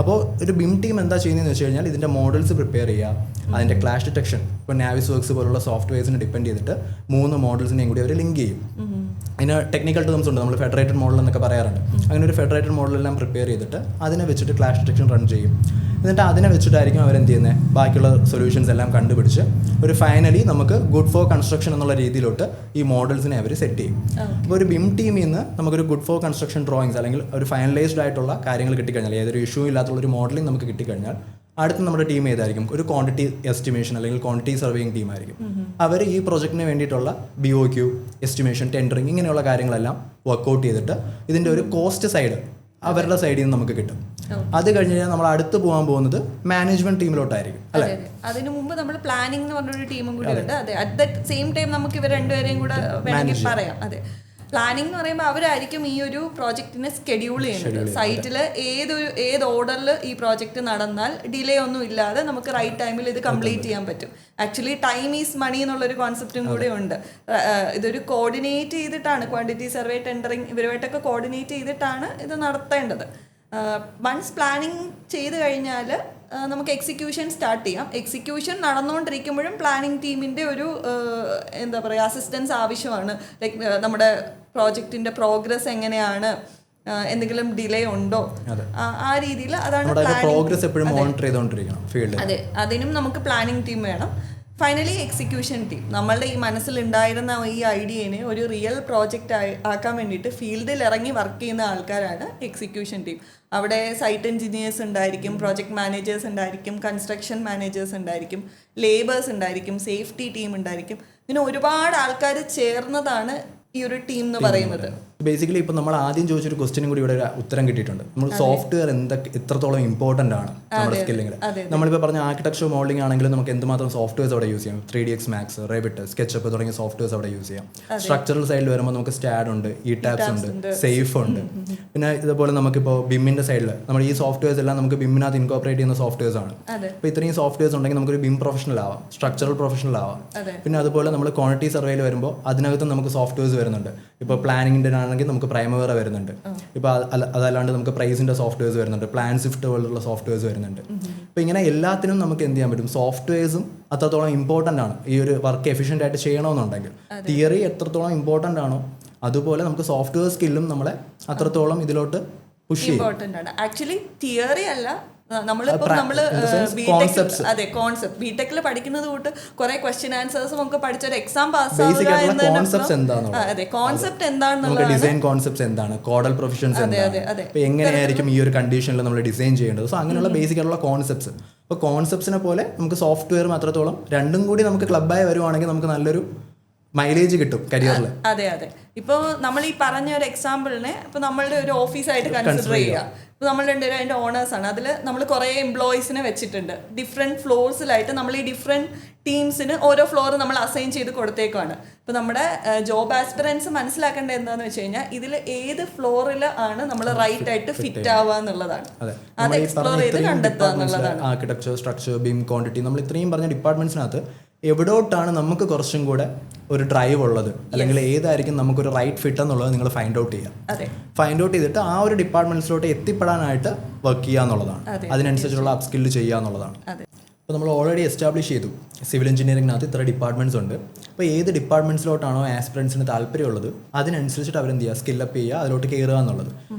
S2: അപ്പോൾ ഒരു ബിം ടീം എന്താ ചെയ്യുന്നതെന്ന് വെച്ച് കഴിഞ്ഞാൽ ഇതിൻ്റെ മോഡൽസ് പ്രിപ്പയർ ചെയ്യുക, അതിൻ്റെ ക്ലാഷ് ഡിറ്റക്ഷൻ, ഇപ്പോൾ നാവിസ് വർക്ക്സ് പോലുള്ള സോഫ്റ്റ്വെയർസിനെ ഡിപ്പെൻഡ് ചെയ്തിട്ട് 3 മോഡൽസിനെയും കൂടി അവർ ലിങ്ക് ചെയ്യും. അതിന് ടെക്നിക്കൽ ടേംസ് ഉണ്ട്, നമ്മൾ ഫെഡറേറ്റഡ് മോഡൽ എന്നൊക്കെ പറയാറുണ്ട്. അങ്ങനെ ഒരു ഫെഡറേറ്റഡ് മോഡലെല്ലാം പ്രിപ്പയർ ചെയ്തിട്ട് അതിനെ വെച്ചിട്ട് ക്ലാഷ് ഡിറ്റക്ഷൻ റൺ ചെയ്യും. എന്നിട്ട് അതിനെ വെച്ചിട്ടായിരിക്കും അവരെന്ത് ചെയ്യുന്നത്, ബാക്കിയുള്ള സൊല്യൂഷൻസ് എല്ലാം കണ്ടുപിടിച്ച് ഒരു ഫൈനലി നമുക്ക് ഗുഡ് ഫോർ കൺസ്ട്രക്ഷൻ എന്നുള്ള രീതിയിലോട്ട് ഈ മോഡൽസിനെ അവർ സെറ്റ് ചെയ്യും. അപ്പോൾ ഒരു ബിം ടീമിൽ നിന്ന് നമുക്കൊരു ഗുഡ് ഫോർ കൺസ്ട്രക്ഷൻ ഡ്രോയിങ്സ് അല്ലെങ്കിൽ ഒരു ഫൈനലൈസ്ഡ് ആയിട്ടുള്ള കാര്യങ്ങൾ കിട്ടിക്കഴിഞ്ഞാൽ, ഏതൊരു ഇഷ്യൂ ഇല്ലാത്തുള്ള ഒരു മോഡലിംഗ് നമുക്ക് കിട്ടിക്കഴിഞ്ഞാൽ അടുത്ത് നമ്മുടെ ടീം ഏതായിരിക്കും, ഒരു ക്വാണ്ടിറ്റി എസ്റ്റിമേഷൻ അല്ലെങ്കിൽ ക്വാണ്ടിറ്റി സർവേയിങ് ടീമായിരിക്കും. അവർ ഈ പ്രൊജക്റ്റിന് വേണ്ടിയിട്ടുള്ള BOQ, എസ്റ്റിമേഷൻ, ടെൻഡറിങ്, ഇങ്ങനെയുള്ള കാര്യങ്ങളെല്ലാം വർക്കൗട്ട് ചെയ്തിട്ട് ഇതിൻ്റെ ഒരു കോസ്റ്റ് സൈഡ് അവരുടെ സൈഡിൽ നിന്ന് നമുക്ക് കിട്ടും. അത് കഴിഞ്ഞ് കഴിഞ്ഞാൽ നമ്മൾ അടുത്ത് പോകാൻ പോകുന്നത് മാനേജ്മെന്റ് ടീമിലോട്ടായിരിക്കും അല്ലേ?
S1: അതിനു മുമ്പ് നമ്മൾ പ്ലാനിംഗ് എന്ന് പറഞ്ഞൊരു ടീമും കൂടി ഉണ്ട്. അതെ, അറ്റ് ദ സെയിം ടൈം നമുക്ക് ഇവർ രണ്ടുപേരെയും കൂടെ വേണമെങ്കിൽ പറയാം. അതെ, പ്ലാനിംഗ് എന്ന് പറയുമ്പോൾ അവരായിരിക്കും ഈ ഒരു പ്രോജക്റ്റിനെ സ്കെഡ്യൂൾ ചെയ്യുന്നത്. സൈറ്റിൽ ഏത് ഓർഡറിൽ ഈ പ്രോജക്റ്റ് നടന്നാൽ ഡിലേ ഒന്നും ഇല്ലാതെ നമുക്ക് റൈറ്റ് ടൈമിൽ ഇത് കംപ്ലീറ്റ് ചെയ്യാൻ പറ്റും. ആക്ച്വലി ടൈം ഈസ് മണി എന്നുള്ളൊരു കോൺസെപ്റ്റും കൂടെ ഉണ്ട്. ഇതൊരു കോർഡിനേറ്റ് ചെയ്തിട്ടാണ്, ക്വാണ്ടിറ്റി സർവേ, ടെൻഡറിങ് ഇവരുമായിട്ടൊക്കെ കോർഡിനേറ്റ് ചെയ്തിട്ടാണ് ഇത് നടത്തേണ്ടത്. വൺസ് പ്ലാനിങ് ചെയ്ത് കഴിഞ്ഞാൽ നമുക്ക് എക്സിക്യൂഷൻ സ്റ്റാർട്ട് ചെയ്യാം. എക്സിക്യൂഷൻ നടന്നുകൊണ്ടിരിക്കുമ്പോഴും പ്ലാനിങ് ടീമിൻ്റെ ഒരു എന്താ പറയുക അസിസ്റ്റൻസ് ആവശ്യമാണ്. ലൈക്ക് നമ്മുടെ പ്രോജക്റ്റിൻ്റെ പ്രോഗ്രസ് എങ്ങനെയാണ്, എന്തെങ്കിലും ഡിലേ ഉണ്ടോ, ആ രീതിയിൽ അതാണ്
S2: പ്രോഗ്രസ് എപ്പോഴും മോണിറ്റർ ചെയ്തുകൊണ്ടിരിക്കണം ഫീൽഡിൽ.
S1: അതെ, അതിനും നമുക്ക് പ്ലാനിങ് ടീം വേണം. ഫൈനലി എക്സിക്യൂഷൻ ടീം, നമ്മളുടെ ഈ മനസ്സിലുണ്ടായിരുന്ന ഈ ഐഡിയനെ ഒരു റിയൽ പ്രോജക്റ്റ് ആക്കാൻ വേണ്ടിയിട്ട് ഫീൽഡിൽ ഇറങ്ങി വർക്ക് ചെയ്യുന്ന ആൾക്കാരാണ് എക്സിക്യൂഷൻ ടീം. അവിടെ സൈറ്റ് എഞ്ചിനീയേഴ്സ് ഉണ്ടായിരിക്കും, പ്രോജക്റ്റ് മാനേജേഴ്സ് ഉണ്ടായിരിക്കും, കൺസ്ട്രക്ഷൻ മാനേജേഴ്സ് ഉണ്ടായിരിക്കും, ലേബേഴ്സ് ഉണ്ടായിരിക്കും, സേഫ്റ്റി ടീം ഉണ്ടായിരിക്കും. ഇങ്ങനെ ഒരുപാട് ആൾക്കാർ ചേർന്നതാണ് ഈ ഒരു ടീം എന്ന് പറയുന്നത്.
S2: ബേസിക്കലി ഇപ്പോൾ നമ്മൾ ആദ്യം ചോദിച്ചൊരു ക്വസ്റ്റിനും കൂടി ഇവിടെ ഒരു ഉത്തരം കിട്ടിയിട്ടുണ്ട്. നമ്മൾ സോഫ്റ്റ്വെയർ എത്രത്തോളം ഇമ്പോർട്ടൻ്റ് ആണ് നമ്മുടെ സ്കില്ലിങ്ങിൽ. നമ്മളിപ്പോൾ പറഞ്ഞ ആർക്കിടെക്ചർ മോഡലിംഗ് ആണെങ്കിലും നമുക്ക് എന്തുമാത്രം സോഫ്റ്റ്വെയർസ് അവിടെ യൂസ് ചെയ്യാം. 3ds Max, Revit, SketchUp തുടങ്ങിയ സോഫ്റ്റ്വെയർസ് അവിടെ യൂസ് ചെയ്യാം. സ്ട്രക്ചറൽ സൈഡിൽ വരുമ്പോൾ നമുക്ക് സ്റ്റാഡ് ഉണ്ട്, ടാപ്സ് ഉണ്ട്, സേഫ് ഉണ്ട്. പിന്നെ ഇതുപോലെ നമുക്കിപ്പോൾ ബിമ്മിൻ്റെ സൈഡിൽ നമ്മൾ ഈ സോഫ്റ്റ്വെയർസ് എല്ലാം നമുക്ക് ബിമ്മിനകത്ത് ഇൻകോപ്പറേറ്റ് ചെയ്യുന്ന സോഫ്റ്റ്വെയർസ് ആണ്. അപ്പോൾ ഇത്രയും സോഫ്റ്റ്വെയർസ് ഉണ്ടെങ്കിൽ നമുക്കൊരു ബിം പ്രൊഫഷണൽ ആവാം, സ്ട്രക്ചറൽ പ്രൊഫഷണൽ ആവാം. പിന്നെ അതുപോലെ നമ്മൾ ക്വാണ്ടിറ്റി സർവേയിൽ വരുമ്പോൾ അതിനകത്ത് നമുക്ക് സോഫ്റ്റ്വെയർസ് വരുന്നുണ്ട്. ഇപ്പോൾ പ്ലാനിങ്ങിൻ്റെ ആണെങ്കിൽ നമുക്ക് പ്രൈമവേറ വരുന്നുണ്ട്. ഇപ്പോൾ അതല്ലാണ്ട് നമുക്ക് പ്രൈസിൻ്റെ സോഫ്റ്റ്വെയർസ് വരുന്നുണ്ട്, പ്ലാൻ സ്വിഫ്റ്റ് പോലുള്ള സോഫ്റ്റ്വെയർസ് വരുന്നുണ്ട്. അപ്പോൾ ഇങ്ങനെ എല്ലാത്തിനും നമുക്ക് എന്ത് ചെയ്യാൻ പറ്റും, സോഫ്റ്റ്വെയർസും അത്രത്തോളം ഇമ്പോർട്ടൻ്റ് ആണ് ഈ ഒരു വർക്ക് എഫിഷ്യൻ്റ് ആയിട്ട് ചെയ്യണമെന്നുണ്ടെങ്കിൽ. തിയറി എത്രത്തോളം ഇമ്പോർട്ടൻ്റ് ആണോ അതുപോലെ നമുക്ക് സോഫ്റ്റ്വെയർ സ്കില്ലും നമ്മളെ അത്രത്തോളം ഇതിലോട്ട് പുഷ് ചെയ്യും.
S1: ഇമ്പോർട്ടൻ്റ് ആണ്. ആക്ച്വലി തിയറി അല്ല, നമ്മളിപ്പോൾ അതെ കോൺസെപ്റ്റ് ബിടെക്കിൽ പഠിക്കുന്നത് തൊട്ട് കുറെ ക്വസ്റ്റ്യൻ ആൻസേഴ്സും നമുക്ക് പഠിച്ചൊരു എക്സാം പാസ് അതെ കോൺസെപ്റ്റ് എന്താണെന്നുള്ള
S2: ഡിസൈൻ കോൺസെപ്റ്റ് എന്താണ്, കോഡൽ പ്രൊഫഷൻസ് എന്താണ്, എങ്ങനെയായിരിക്കും ഈ ഒരു കണ്ടീഷനിൽ നമ്മൾ ഡിസൈൻ ചെയ്യേണ്ടത്. സോ അങ്ങനെയുള്ള ബേസിക് ആയിട്ടുള്ള കോൺസെപ്റ്റ്സ്. അപ്പോൾ കോൺസെപ്റ്റ്സിനെ പോലെ നമുക്ക് സോഫ്റ്റ്വെയറും അത്രത്തോളം രണ്ടും കൂടി നമുക്ക് ക്ലബ്ബായി വരുവാണെങ്കിൽ നമുക്ക് നല്ലൊരു മൈലേജ് കിട്ടും കരിയറിൽ.
S1: അതെ അതെ. ഇപ്പോൾ നമ്മൾ ഈ പറഞ്ഞ ഒരു എക്സാമ്പിളിനെ ഇപ്പോൾ നമ്മളുടെ ഒരു ഓഫീസായിട്ട് കൺസിഡർ ചെയ്യുക. ഇപ്പോൾ നമ്മൾ രണ്ടുപേരും അതിൻ്റെ ഓണേഴ്സാണ്. അതിൽ നമ്മൾ കുറേ എംപ്ലോയീസിനെ വെച്ചിട്ടുണ്ട്. ഡിഫറെൻറ്റ് ഫ്ലോർസിലായിട്ട് നമ്മൾ ഈ ഡിഫറെൻറ്റ് ടീംസിന് ഓരോ ഫ്ലോർ നമ്മൾ അസൈൻ ചെയ്ത് കൊടുത്തേക്കാണ്. ഇപ്പോൾ നമ്മുടെ ജോബ് ആസ്പിറൻസ് മനസ്സിലാക്കേണ്ടത് എന്താണെന്ന് വെച്ച് കഴിഞ്ഞാൽ ഇതിൽ ഏത് ഫ്ലോറിൽ ആണ് നമ്മൾ റൈറ്റ് ആയിട്ട് ഫിറ്റ് ആവുക എന്നുള്ളതാണ്. അത് എക്സ്പ്ലോർ ചെയ്ത് കണ്ടെത്തുക എന്നുള്ളതാണ്.
S2: ആർക്കിടെക്ചർ, സ്ട്രക്ചർ, ബീം, ക്വാണ്ടിറ്റി, നമ്മൾ ഇത്രയും പറഞ്ഞ ഡിപ്പാർട്ട്മെന്റ്സിനകത്ത് എവിടോട്ടാണ് നമുക്ക് കുറച്ചും കൂടെ ഒരു ഡ്രൈവ് ഉള്ളത്, അല്ലെങ്കിൽ ഏതായിരിക്കും നമുക്കൊരു റൈറ്റ് ഫിറ്റ് എന്നുള്ളത് നിങ്ങൾ ഫൈൻഡ് ഔട്ട് ചെയ്യുക. ഫൈൻഡ് ഔട്ട് ചെയ്തിട്ട് ആ ഒരു ഡിപ്പാർട്ട്മെന്റ്സിലോട്ട് എത്തിപ്പെടാനായിട്ട് വർക്ക് ചെയ്യുക എന്നുള്ളതാണ്. അതിനനുസരിച്ചുള്ള അപ് സ്കില്ല് ചെയ്യുക എന്നുള്ളതാണ്. അപ്പോൾ നമ്മൾ ഓൾറെഡി എസ്റ്റാബ്ലിഷ് ചെയ്തു സിവിൽ എഞ്ചിനീയറിംഗിനകത്ത് ഇത്ര ഡിപ്പാർട്ട്മെന്റ്സ് ഉണ്ട്. അപ്പോൾ ഏത് ഡിപ്പാർട്ട്മെന്റ്സിലോട്ടാണോ ആസ്പിറൻസിന് താല്പര്യമുള്ളത് അതിനനുസരിച്ചിട്ട് അവരെന്ത് ചെയ്യുക, സ്കില്ലപ്പ് ചെയ്യുക, അതിലോട്ട് കയറുക എന്നുള്ളത്.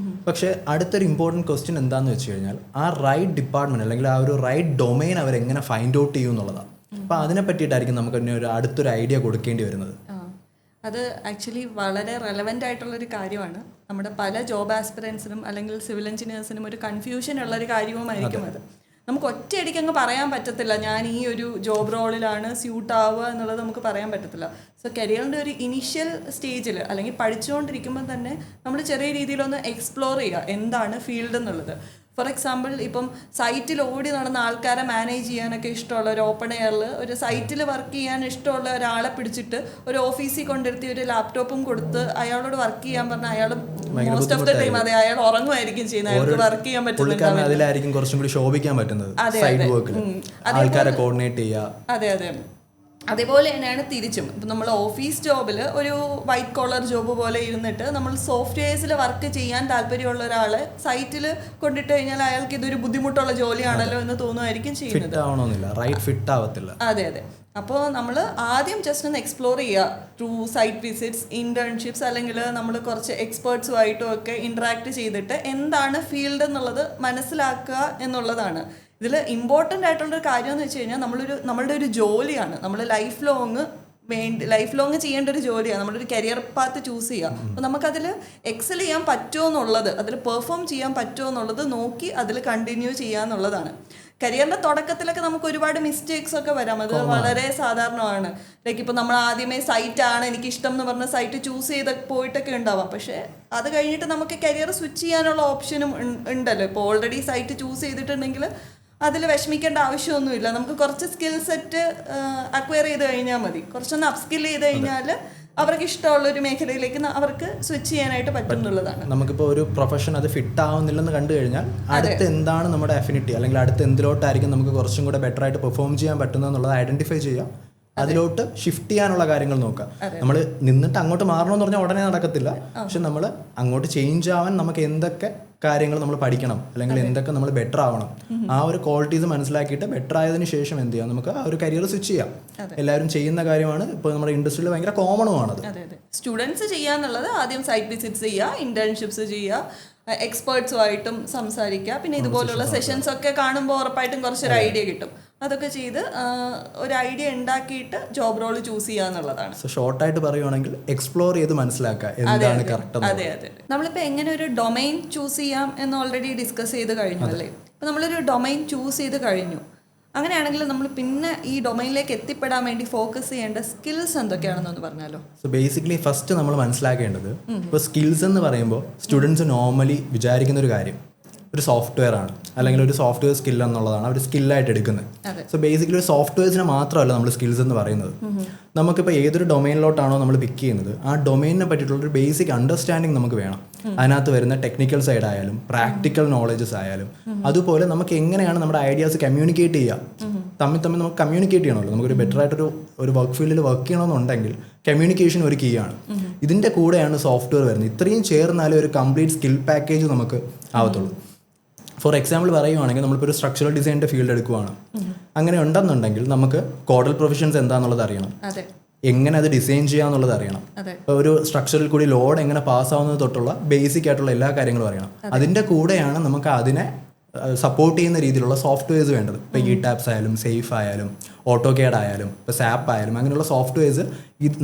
S2: പക്ഷേ അടുത്തൊരു ഇമ്പോർട്ടൻറ്റ് ക്വസ്റ്റ്യൻ എന്താണെന്ന് വെച്ച് കഴിഞ്ഞാൽ ആ റൈറ്റ് ഡിപ്പാർട്ട്മെന്റ് അല്ലെങ്കിൽ ആ ഒരു റൈറ്റ് ഡൊമൈൻ അവരെങ്ങനെ ഫൈൻഡ് ഔട്ട് ചെയ്യും എന്നുള്ളതാണ്. അപ്പോൾ അതിനെ പറ്റിയിട്ടായിരിക്കും നമുക്ക് തന്നെ ഒരു അടുത്തൊരു ഐഡിയ കൊടുക്കേണ്ടി വരുന്നത്.
S1: അത് ആക്ച്വലി വളരെ റെലവൻ്റ് ആയിട്ടുള്ളൊരു കാര്യമാണ്. നമ്മുടെ പല ജോബ് ആസ്പിറൻസിനും അല്ലെങ്കിൽ സിവിൽ എഞ്ചിനീയേഴ്സിനും ഒരു കൺഫ്യൂഷൻ ഉള്ളൊരു കാര്യവുമായിരിക്കും അത്. നമുക്ക് ഒറ്റയടിക്ക് അങ്ങ് പറയാൻ പറ്റത്തില്ല ഞാൻ ഈ ഒരു ജോബ് റോളിലാണ് സ്യൂട്ട് ആവുക എന്നുള്ളത് നമുക്ക് പറയാൻ പറ്റത്തില്ല. സോ കരിയറിൻ്റെ ഒരു ഇനീഷ്യൽ സ്റ്റേജിൽ അല്ലെങ്കിൽ പഠിച്ചുകൊണ്ടിരിക്കുമ്പോൾ തന്നെ നമ്മൾ ചെറിയ രീതിയിലൊന്ന് എക്സ്പ്ലോർ ചെയ്യുക എന്താണ് ഫീൽഡ് എന്നുള്ളത്. ഫോർ എക്സാമ്പിൾ ഇപ്പം സൈറ്റിൽ ഓടി നടന്ന ആൾക്കാരെ മാനേജ് ചെയ്യാനൊക്കെ ഇഷ്ടമുള്ള ഒരു ഓപ്പൺ എയറിൽ ഒരു സൈറ്റിൽ വർക്ക് ചെയ്യാൻ ഇഷ്ടമുള്ള ഒരാളെ പിടിച്ചിട്ട് ഒരു ഓഫീസിൽ കൊണ്ടിരുത്തി ഒരു ലാപ്ടോപ്പും കൊടുത്ത് അയാളോട് വർക്ക് ചെയ്യാൻ പറഞ്ഞാൽ അയാൾ മോസ്റ്റ് ഓഫ് ദ ടൈം അതെ അയാൾ ഉറങ്ങുമായിരിക്കും ചെയ്യുന്നത്. അയാൾക്ക് വർക്ക് ചെയ്യാൻ പറ്റുന്നുണ്ടാവില്ല.
S2: അതിലായിരിക്കും കുറച്ചും കൂടി ശോഭിക്കാൻ പറ്റുന്നത്. ആൾക്കാരെ കോർഡിനേറ്റ് ചെയ്യുക.
S1: അതെ അതെ. അതേപോലെ തന്നെയാണ് തിരിച്ചും. ഇപ്പം നമ്മൾ ഓഫീസ് ജോബിൽ ഒരു വൈറ്റ് കോളർ ജോബ് പോലെ ഇരുന്നിട്ട് നമ്മൾ സോഫ്റ്റ്വെയർസിൽ വർക്ക് ചെയ്യാൻ താല്പര്യമുള്ള ഒരാളെ സൈറ്റിൽ കൊണ്ടിട്ട് കഴിഞ്ഞാൽ അയാൾക്ക് ഇതൊരു ബുദ്ധിമുട്ടുള്ള ജോലിയാണല്ലോ എന്ന് തോന്നുമായിരിക്കും ചെയ്യുന്നത്. അതെ അതെ. അപ്പോൾ നമ്മൾ ആദ്യം ജസ്റ്റ് ഒന്ന് എക്സ്പ്ലോർ ചെയ്യുക ത്രൂ സൈറ്റ് വിസിറ്റ്സ്, ഇന്റേൺഷിപ്സ്, അല്ലെങ്കിൽ നമ്മൾ കുറച്ച് എക്സ്പേർട്സുമായിട്ടും ഒക്കെ ഇൻട്രാക്ട് ചെയ്തിട്ട് എന്താണ് ഫീൽഡ് എന്നുള്ളത് മനസ്സിലാക്കുക എന്നുള്ളതാണ്. ഇതിൽ ഇമ്പോർട്ടൻ്റ് ആയിട്ടുള്ളൊരു കാര്യം എന്ന് വെച്ച് കഴിഞ്ഞാൽ നമ്മളുടെ ഒരു ജോലിയാണ്. നമ്മൾ ലൈഫ് ലോങ് ലൈഫ് ലോങ് ചെയ്യേണ്ട ഒരു ജോലിയാണ്, നമ്മുടെ ഒരു കരിയർ പാത്ത് ചൂസ് ചെയ്യുക. അപ്പോൾ നമുക്കതിൽ എക്സൽ ചെയ്യാൻ പറ്റുമോ എന്നുള്ളത്, അതിൽ പെർഫോം ചെയ്യാൻ പറ്റുമോ എന്നുള്ളത് നോക്കി അതിൽ കണ്ടിന്യൂ ചെയ്യുക എന്നുള്ളതാണ്. കരിയറിൻ്റെ തുടക്കത്തിലൊക്കെ നമുക്ക് ഒരുപാട് മിസ്റ്റേക്സ് ഒക്കെ വരാം, അത് വളരെ സാധാരണമാണ്. ലൈക്ക് ഇപ്പോൾ നമ്മൾ ആദ്യമേ സൈറ്റാണ് എനിക്കിഷ്ടം എന്ന് പറഞ്ഞ സൈറ്റ് ചൂസ് ചെയ്ത് പോയിട്ടൊക്കെ ഉണ്ടാവാം. പക്ഷേ അത് കഴിഞ്ഞിട്ട് നമുക്ക് കരിയർ സ്വിച്ച് ചെയ്യാനുള്ള ഓപ്ഷനും ഉണ്ടല്ലോ. ഇപ്പോൾ ഓൾറെഡി സൈറ്റ് ചൂസ് ചെയ്തിട്ടുണ്ടെങ്കിൽ അതിൽ വിഷമിക്കേണ്ട ആവശ്യമൊന്നുമില്ല. നമുക്ക് കുറച്ച് സ്കിൽ സെറ്റ് അക്വയർ ചെയ്ത് കഴിഞ്ഞാൽ മതി. കുറച്ചൊന്ന് അപ്സ്കിൽ ചെയ്ത് കഴിഞ്ഞാൽ അവർക്ക് ഇഷ്ടമുള്ള ഒരു മേഖലയിലേക്ക് അവർക്ക് സ്വിച്ച് ചെയ്യാനായിട്ട് പറ്റും എന്നുള്ളതാണ്.
S2: നമുക്കിപ്പോൾ ഒരു പ്രൊഫഷൻ അത് ഫിറ്റ് ആവുന്നില്ലെന്ന് കണ്ടു കഴിഞ്ഞാൽ അടുത്ത് എന്താണ് നമ്മുടെ അഫിനിറ്റി, അല്ലെങ്കിൽ അടുത്ത് എന്തിലോട്ടായിരിക്കും നമുക്ക് കുറച്ചും കൂടെ ബെറ്റർ ആയിട്ട് പെർഫോം ചെയ്യാൻ പറ്റുന്നത് എന്നുള്ളത് ഐഡന്റിഫൈ ചെയ്യാം. അതിലോട്ട് ഷിഫ്റ്റ് ചെയ്യാനുള്ള കാര്യങ്ങൾ നോക്കാം. നമ്മൾ നിന്നിട്ട് അങ്ങോട്ട് മാറണമെന്ന് പറഞ്ഞാൽ ഉടനെ നടക്കത്തില്ല. പക്ഷെ നമ്മൾ അങ്ങോട്ട് ചേഞ്ച് ആവാൻ നമുക്ക് എന്തൊക്കെ കാര്യങ്ങൾ നമ്മൾ പഠിക്കണം, അല്ലെങ്കിൽ എന്തൊക്കെ നമ്മൾ ബെറ്റർ ആവണം, ആ ഒരു ക്വാളിറ്റീസ് മനസ്സിലാക്കിയിട്ട് ബെറ്റർ ആയതിനു ശേഷം എന്ത് ചെയ്യാം, നമുക്ക് ആ ഒരു കരിയർ സ്വിച്ച് ചെയ്യാം. എല്ലാവരും ചെയ്യുന്ന കാര്യമാണ്, ഇപ്പോൾ നമ്മുടെ ഇൻഡസ്ട്രിയിൽ ഭയങ്കര കോമണുമാണത്.
S1: സ്റ്റുഡൻസ് ചെയ്യാന്നുള്ളത് ആദ്യം സൈറ്റ് വിസിറ്റ്സ് ചെയ്യുക, ഇന്റേൺഷിപ്സ് ചെയ്യുക, എക്സ്പേർട്സുമായിട്ടും സംസാരിക്കുക. പിന്നെ ഇതുപോലുള്ള സെഷൻസ് ഒക്കെ കാണുമ്പോൾ ഉറപ്പായിട്ടും കുറച്ചൊരു ഐഡിയ കിട്ടും. അതൊക്കെ ചെയ്ത് ഒരു ഐഡിയ ഉണ്ടാക്കിയിട്ട് ജോബ് റോൾ ചൂസ് ചെയ്യുക എന്നുള്ളതാണ്.
S2: ഷോർട്ടായിട്ട് പറയുവാണെങ്കിൽ എക്സ്പ്ലോർ ചെയ്ത് മനസ്സിലാക്കുക എന്താണ് കറക്റ്റ്.
S1: അതെ. നമ്മളിപ്പോൾ എങ്ങനെ ഒരു ഡൊമൈൻ ചൂസ് ചെയ്യാം എന്ന് ഓൾറെഡി ഡിസ്കസ് ചെയ്ത് കഴിഞ്ഞു അല്ലേ. അപ്പോൾ നമ്മളൊരു ഡൊമൈൻ ചൂസ് ചെയ്ത് കഴിഞ്ഞു. അങ്ങനെയാണെങ്കിൽ നമ്മൾ പിന്നെ ഈ ഡൊമൈനിലേക്ക് എത്തിപ്പെടാൻ വേണ്ടി ഫോക്കസ് ചെയ്യേണ്ട സ്കിൽസ് എന്തൊക്കെയാണെന്നൊന്ന് പറഞ്ഞാലോ.
S2: സോ ബേസിക്കലി ഫസ്റ്റ് നമ്മൾ മനസ്സിലാക്കേണ്ടത്, ഇപ്പോൾ സ്കിൽസ് എന്ന് പറയുമ്പോൾ സ്റ്റുഡൻസ് നോർമലി വിചാരിക്കുന്ന ഒരു കാര്യം ഒരു സോഫ്റ്റ്വെയർ ആണ്, അല്ലെങ്കിൽ ഒരു സോഫ്റ്റ്വെയർ സ്കിൽ എന്നുള്ളതാണ് അവർ സ്കില്ലായിട്ട് എടുക്കുന്നത്. സോ ബേസിക്കലി ഒരു സോഫ്റ്റ്വെയർസിനെ മാത്രമല്ല നമ്മൾ സ്കിൽസ് എന്ന് പറയുന്നത്. നമുക്കിപ്പോൾ ഏതൊരു ഡൊമൈനിലോട്ടാണോ നമ്മൾ പിക്ക് ചെയ്യുന്നത് ആ ഡൊമൈനിനെ പറ്റിയിട്ടുള്ളൊരു ബേസിക് അണ്ടർസ്റ്റാൻഡിങ് നമുക്ക് വേണം. അതിനകത്ത് വരുന്ന ടെക്നിക്കൽ സൈഡ് ആയാലും പ്രാക്ടിക്കൽ നോളജസ് ആയാലും, അതുപോലെ നമുക്ക് എങ്ങനെയാണ് നമ്മുടെ ഐഡിയാസ് കമ്മ്യൂണിക്കേറ്റ് ചെയ്യുക, തമ്മിൽ നമുക്ക് കമ്മ്യൂണിക്കേറ്റ് ചെയ്യണമല്ലോ. നമുക്കൊരു ബെറ്റർ ആയിട്ടൊരു വർക്ക് ഫീൽഡിൽ വർക്ക് ചെയ്യണമെന്നുണ്ടെങ്കിൽ കമ്മ്യൂണിക്കേഷൻ ഒരു കീ ആണ്. ഇതിൻ്റെ കൂടെയാണ് സോഫ്റ്റ്വെയർ വരുന്നത്. ഇത്രയും ചേർന്നാലേ ഒരു കംപ്ലീറ്റ് സ്കിൽ പാക്കേജ് നമുക്ക് ആവത്തുള്ളൂ. ഫോർ എക്സാമ്പിൾ പറയുവാണെങ്കിൽ നമ്മളിപ്പോൾ ഒരു സ്ട്രക്ചറൽ ഡിസൈനിൻ്റെ ഫീൽഡ് എടുക്കുവാണ്. അങ്ങനെ ഉണ്ടെന്നുണ്ടെങ്കിൽ നമുക്ക് കോഡൽ പ്രൊഫഷൻസ് എന്താണെന്നുള്ളത് അറിയണം, എങ്ങനെ അത് ഡിസൈൻ ചെയ്യാന്നുള്ളത് അറിയണം, ഇപ്പോൾ ഒരു സ്ട്രക്ചറിൽ കൂടി ലോഡ് എങ്ങനെ പാസ്സാവുന്നത് തൊട്ടുള്ള ബേസിക് ആയിട്ടുള്ള എല്ലാ കാര്യങ്ങളും അറിയണം. അതിൻ്റെ കൂടെയാണ് നമുക്ക് അതിനെ സപ്പോർട്ട് ചെയ്യുന്ന രീതിയിലുള്ള സോഫ്റ്റ്വെയർസ് വേണ്ടത്. ഇപ്പോൾ ഗിറ്റ് ആപ്സ് ആയാലും സേഫ് ആയാലും ഓട്ടോകേഡ് ആയാലും ഇപ്പോൾ സാപ്പ് ആയാലും അങ്ങനെയുള്ള സോഫ്റ്റ്വെയർസ്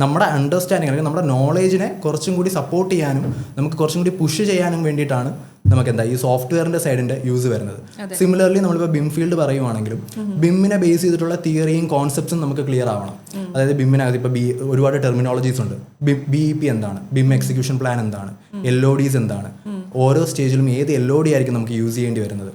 S2: നമ്മുടെ അണ്ടർസ്റ്റാൻഡിങ് അല്ലെങ്കിൽ നമ്മുടെ നോളേജിനെ കുറച്ചും കൂടി സപ്പോർട്ട് ചെയ്യാനും നമുക്ക് കുറച്ചും കൂടി പുഷ് ചെയ്യാനും വേണ്ടിയിട്ടാണ് നമുക്ക് ഈ സോഫ്റ്റ്വെയറിൻ്റെ സൈഡിൻ്റെ യൂസ് വരുന്നത്. സിമിലർലി നമ്മളിപ്പോൾ ബിം ഫീൽഡ് പറയുവാണെങ്കിലും ബിമ്മിനെ ബേസ് ചെയ്തിട്ടുള്ള തിയറിയും കോൺസെപ്റ്റ്സും നമുക്ക് ക്ലിയർ ആവണം. അതായത് ബിമ്മിനകത്ത് ഇപ്പോൾ ഒരുപാട് ടെർമിനോളജീസ് ഉണ്ട്. BEP എന്താണ്, ബിം എക്സിക്യൂഷൻ പ്ലാൻ എന്താണ്, LODs എന്താണ്, ഓരോ സ്റ്റേജിലും ഏത് LOD ആയിരിക്കും നമുക്ക് യൂസ് ചെയ്യേണ്ടി വരുന്നത്,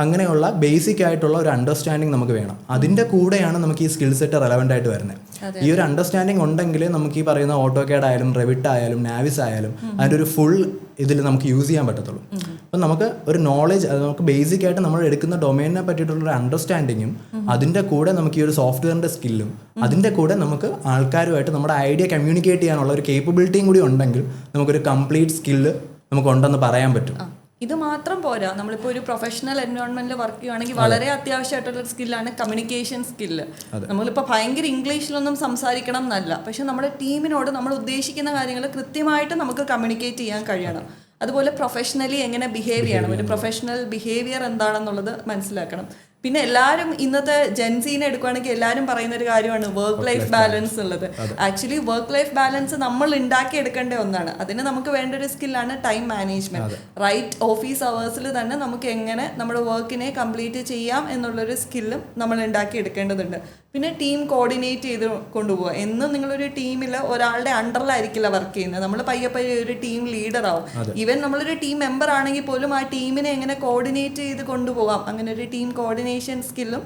S2: അങ്ങനെയുള്ള ബേസിക് ആയിട്ടുള്ള ഒരു അണ്ടർസ്റ്റാൻഡിങ് നമുക്ക് വേണം. അതിൻ്റെ കൂടെയാണ് നമുക്ക് ഈ സ്കിൽ സെറ്റ് റെലവൻ്റ് ആയിട്ട് വരുന്നത്. ഈ ഒരു അണ്ടർസ്റ്റാൻഡിങ് ഉണ്ടെങ്കിൽ നമുക്ക് ഈ പറയുന്ന ഓട്ടോകേഡ് ആയാലും റെവിറ്റ് ആയാലും നാവിസ് ആയാലും അതിൻ്റെ ഒരു ഫുൾ ഇതിൽ നമുക്ക് യൂസ് ചെയ്യാൻ പറ്റത്തുള്ളൂ. അപ്പം നമുക്ക് ഒരു നോളജ്, അത് നമുക്ക് ബേസിക് ആയിട്ട് നമ്മൾ എടുക്കുന്ന ഡൊമൈനിനെ പറ്റിയിട്ടുള്ളൊരു അണ്ടർസ്റ്റാൻഡിങ്ങും അതിൻ്റെ കൂടെ നമുക്ക് ഈ ഒരു സോഫ്റ്റ്വെയറിൻ്റെ സ്കില്ലും അതിൻ്റെ കൂടെ നമുക്ക് ആൾക്കാരുമായിട്ട് നമ്മുടെ ഐഡിയ കമ്മ്യൂണിക്കേറ്റ് ചെയ്യാനുള്ള ഒരു കേപ്പബിലിറ്റിയും കൂടി ഉണ്ടെങ്കിൽ നമുക്കൊരു കംപ്ലീറ്റ് സ്കില്ല് നമുക്ക് ഉണ്ടെന്ന് പറയാൻ പറ്റും.
S1: ഇത് മാത്രം പോരാ, നമ്മളിപ്പോൾ ഒരു പ്രൊഫഷണൽ എൻവയോൺമെന്റിൽ വർക്ക് ചെയ്യുകയാണെങ്കിൽ വളരെ അത്യാവശ്യമായിട്ടുള്ള സ്കില്ലാണ് കമ്മ്യൂണിക്കേഷൻ സ്കില്ല്. നമ്മളിപ്പോൾ ഭയങ്കര ഇംഗ്ലീഷിലൊന്നും സംസാരിക്കണം എന്നല്ല, പക്ഷെ നമ്മുടെ ടീമിനോട് നമ്മൾ ഉദ്ദേശിക്കുന്ന കാര്യങ്ങൾ കൃത്യമായിട്ട് നമുക്ക് കമ്മ്യൂണിക്കേറ്റ് ചെയ്യാൻ കഴിയണം. അതുപോലെ പ്രൊഫഷണലി എങ്ങനെ ബിഹേവ് ചെയ്യണം, ഒരു പ്രൊഫഷണൽ ബിഹേവിയർ എന്താണെന്നുള്ളത് മനസ്സിലാക്കണം. പിന്നെ എല്ലാവരും ഇന്നത്തെ ജെൻസീനെ എടുക്കുകയാണെങ്കിൽ എല്ലാവരും പറയുന്ന ഒരു കാര്യമാണ് വർക്ക് ലൈഫ് ബാലൻസ് ഉള്ളത്. ആക്ച്വലി വർക്ക് ലൈഫ് ബാലൻസ് നമ്മൾ ഉണ്ടാക്കി എടുക്കേണ്ട ഒന്നാണ്. അതിന് നമുക്ക് വേണ്ട ഒരു സ്കില്ലാണ് ടൈം മാനേജ്മെന്റ്. റൈറ്റ് ഓഫീസ് അവേഴ്സിൽ തന്നെ നമുക്ക് എങ്ങനെ നമ്മുടെ വർക്കിനെ കംപ്ലീറ്റ് ചെയ്യാം എന്നുള്ളൊരു സ്കില്ലും നമ്മൾ ഉണ്ടാക്കി എടുക്കേണ്ടതുണ്ട്. പിന്നെ ടീം കോർഡിനേറ്റ് ചെയ്ത് കൊണ്ടുപോകുക. എന്നും നിങ്ങളൊരു ടീമിൽ ഒരാളുടെ അണ്ടറിലായിരിക്കില്ല വർക്ക് ചെയ്യുന്നത്, നമ്മൾ പയ്യെ ഒരു ടീം ലീഡർ ആവും. ഈവൻ നമ്മളൊരു ടീം മെമ്പർ ആണെങ്കിൽ പോലും ആ ടീമിനെ എങ്ങനെ കോർഡിനേറ്റ് ചെയ്ത് കൊണ്ടുപോകാം, അങ്ങനെ ഒരു ടീം കോർഡിനേഷൻ സ്കില്ലും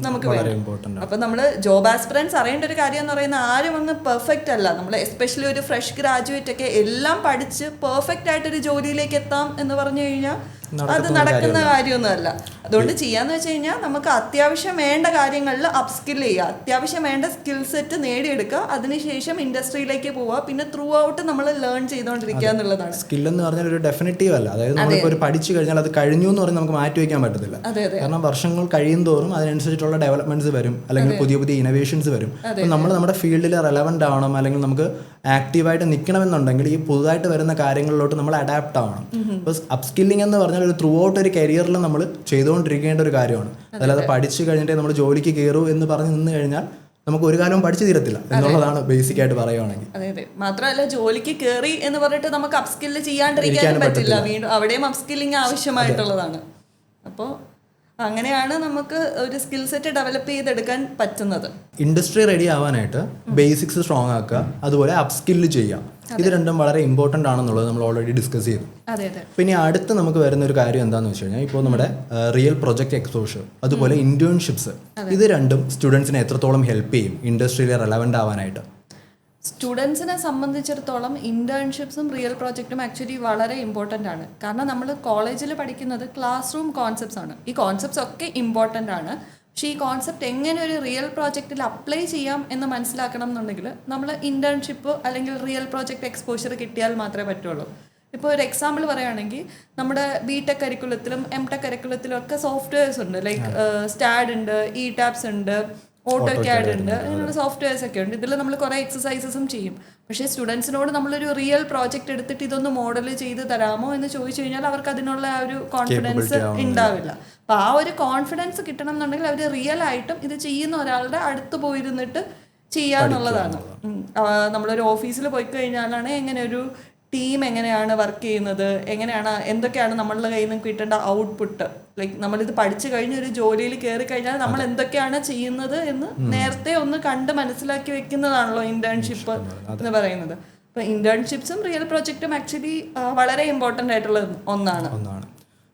S1: നമുക്ക് വേണം. അപ്പൊ നമ്മള് ജോബ് ആസ്പിറൻസ് അറിയേണ്ട ഒരു കാര്യം എന്ന് പറയുന്നത് ആരും അങ്ങ് പെർഫെക്റ്റ് അല്ല. നമ്മൾ എസ്പെഷ്യലി ഒരു ഫ്രഷ് ഗ്രാജുവേറ്റ് ഒക്കെ എല്ലാം പഠിച്ച് പെർഫെക്റ്റ് ആയിട്ടൊരു ജോലിയിലേക്ക് എത്താം എന്ന് പറഞ്ഞു കഴിഞ്ഞാൽ അത് നടക്കുന്ന കാര്യമൊന്നുമല്ല. അതുകൊണ്ട് ചെയ്യാന്ന് വെച്ച് കഴിഞ്ഞാൽ നമുക്ക് അത്യാവശ്യം വേണ്ട കാര്യങ്ങളിൽ അപ്സ്കിൽ ചെയ്യുക, അത്യാവശ്യം വേണ്ട സ്കിൽ സെറ്റ് നേടിയെടുക്കുക, അതിനുശേഷം ഇൻഡസ്ട്രിയിലേക്ക് പോവുക, പിന്നെ ത്രൂ ഔട്ട് നമ്മൾ ലേൺ ചെയ്തുകൊണ്ടിരിക്കുക എന്നുള്ളതാണ്.
S2: സ്കിൽ എന്ന് പറഞ്ഞാൽ ഒരു ഡെഫിനറ്റീവ് അല്ല. അതായത് നമ്മളിപ്പോൾ ഒരു പഠിച്ചു കഴിഞ്ഞാൽ അത് കഴിഞ്ഞു എന്ന് പറഞ്ഞാൽ നമുക്ക് മാറ്റി വയ്ക്കാൻ പറ്റത്തില്ല. കാരണം വർഷങ്ങൾ കഴിയും തോറും അതിനനുസരിച്ചുള്ള ഡെവലപ്മെന്റ്സ് വരും, അല്ലെങ്കിൽ പുതിയ പുതിയ ഇന്നോവേഷൻസ് വരും. അപ്പോൾ നമ്മൾ നമ്മുടെ ഫീൽഡിൽ റെലവൻ്റ് ആവണം, അല്ലെങ്കിൽ നമുക്ക് ആക്റ്റീവായിട്ട് നിൽക്കണമെന്നുണ്ടെങ്കിൽ ഈ പുതുതായിട്ട് വരുന്ന കാര്യങ്ങളിലോട്ട് നമ്മൾ അഡാപ്റ്റ് ആവണം. അപ്പോൾ അപ്സ്കില്ലിംഗ് എന്ന് പറഞ്ഞാൽ ഒരു ത്രൂ ഔട്ട് ഒരു കരിയറിൽ നമ്മൾ ചെയ്തുകൊണ്ടിരിക്കേണ്ട ഒരു കാര്യമാണ്. അല്ലാതെ പഠിച്ചു കഴിഞ്ഞിട്ട് നമ്മൾ ജോലിക്ക് കയറൂ എന്ന് പറഞ്ഞ് നിന്ന് കഴിഞ്ഞാൽ നമുക്ക് ഒരു കാലവും പഠിച്ചു തീരത്തില്ല എന്നുള്ളതാണ് ബേസിക് ആയിട്ട് പറയുവാണെങ്കിൽ.
S1: അതെ അതെ, മാത്രമല്ല ജോലിക്ക് കയറി എന്ന് പറഞ്ഞിട്ട് നമുക്ക് അപ്സ്കില്ല് ചെയ്യാണ്ടിരിക്കാനും പറ്റില്ല, വീണ്ടും അവിടെയും അപ്സ്കില്ലിങ് ആവശ്യമായിട്ടുള്ളതാണ്. അപ്പോൾ അങ്ങനെയാണ് നമുക്ക് ഒരു സ്കിൽ സെറ്റ് ഡെവലപ്പ് ചെയ്തെടുക്കാൻ പറ്റുന്നത്.
S2: ഇൻഡസ്ട്രി റെഡി ആവാനായിട്ട് ബേസിക്സ് സ്ട്രോങ് ആക്കുക, അതുപോലെ അപ്സ്കില്ല് ചെയ്യുക. ഇത് രണ്ടും വളരെ ഇമ്പോർട്ടൻ്റ് ആണെന്നുള്ളത് നമ്മൾ ഓൾറെഡി ഡിസ്കസ് ചെയ്തു.
S1: അതെ അതെ.
S2: പിന്നെ അടുത്ത് നമുക്ക് വരുന്ന ഒരു കാര്യം എന്താണെന്ന് വെച്ച് കഴിഞ്ഞാൽ, ഇപ്പോൾ നമ്മുടെ റിയൽ പ്രൊജക്ട് എക്സ്പോഷർ അതുപോലെ ഇന്റേൺഷിപ്സ്, ഇത് രണ്ടും സ്റ്റുഡൻസിനെ എത്രത്തോളം ഹെൽപ്പ് ചെയ്യും ഇൻഡസ്ട്രിയിൽ റെലവൻ്റ് ആവാനായിട്ട്?
S1: സ്റ്റുഡൻസിനെ സംബന്ധിച്ചിടത്തോളം ഇന്റേൺഷിപ്സും റിയൽ പ്രോജക്റ്റും ആക്ച്വലി വളരെ ഇമ്പോർട്ടൻ്റ് ആണ്. കാരണം നമ്മൾ കോളേജിൽ പഠിക്കുന്നത് ക്ലാസ് റൂം കോൺസെപ്റ്റ്സ് ആണ്. ഈ കോൺസെപ്റ്റ്സ് ഒക്കെ ഇമ്പോർട്ടൻ്റ് ആണ്. പക്ഷേ ഈ കോൺസെപ്റ്റ് എങ്ങനെ ഒരു റിയൽ പ്രോജക്റ്റിൽ അപ്ലൈ ചെയ്യാം എന്ന് മനസ്സിലാക്കണം എന്നുണ്ടെങ്കിൽ നമ്മൾ ഇന്റേൺഷിപ്പ് അല്ലെങ്കിൽ റിയൽ പ്രോജക്റ്റ് എക്സ്പോഷർ കിട്ടിയാൽ മാത്രമേ പറ്റുള്ളൂ. ഇപ്പോൾ ഒരു എക്സാമ്പിൾ പറയുകയാണെങ്കിൽ, നമ്മുടെ ബിടെക് കരിക്കുലത്തിലും എംടെക് കരിക്കുലത്തിലും ഒക്കെ സോഫ്റ്റ്വെയർസ് ഉണ്ട്. ലൈക്ക് സ്റ്റാഡ് ഉണ്ട്, ഇ ടാപ്സ് ഉണ്ട്, ഓട്ടോക്യാഡ് ഉണ്ട്, അങ്ങനെയുള്ള സോഫ്റ്റ്വെയർസ് ഒക്കെ ഉണ്ട്. ഇതിൽ നമ്മൾ കുറേ എക്സസൈസസും ചെയ്യും. പക്ഷേ സ്റ്റുഡൻസിനോട് നമ്മളൊരു റിയൽ പ്രോജക്റ്റ് എടുത്തിട്ട് ഇതൊന്ന് മോഡൽ ചെയ്ത് തരാമോ എന്ന് ചോദിച്ചു കഴിഞ്ഞാൽ അവർക്ക് അതിനുള്ള ആ ഒരു കോൺഫിഡൻസ് ഉണ്ടാവില്ല. അപ്പോൾ ആ ഒരു കോൺഫിഡൻസ് കിട്ടണം എന്നുണ്ടെങ്കിൽ അവർ റിയൽ ആയിട്ടും ഇത് ചെയ്യുന്ന ഒരാളുടെ അടുത്ത് പോയിരുന്നിട്ട് ചെയ്യാന്നുള്ളതാണ്. നമ്മളൊരു ഓഫീസിൽ പോയി കഴിഞ്ഞാലാണ് എങ്ങനെ ഒരു ടീം എങ്ങനെയാണ് വർക്ക് ചെയ്യുന്നത്, എങ്ങനെയാണ് എന്തൊക്കെയാണ് നമ്മളുടെ കയ്യിൽ നിന്ന് കിട്ടേണ്ട ഔട്ട്പുട്ട്, ലൈക്ക് നമ്മളിത് പഠിച്ചു കഴിഞ്ഞ് ഒരു ജോലിയിൽ കയറി കഴിഞ്ഞാൽ നമ്മൾ എന്തൊക്കെയാണ് ചെയ്യുന്നത് എന്ന് നേരത്തെ ഒന്ന് കണ്ട് മനസ്സിലാക്കി വെക്കുന്നതാണല്ലോ ഇന്റേൺഷിപ്പ് എന്ന് പറയുന്നത്. അപ്പോൾ ഇന്റേൺഷിപ്സും റിയൽ പ്രോജക്റ്റും ആക്ച്വലി വളരെ ഇമ്പോർട്ടൻ്റ് ആയിട്ടുള്ള ഒന്നാണ്.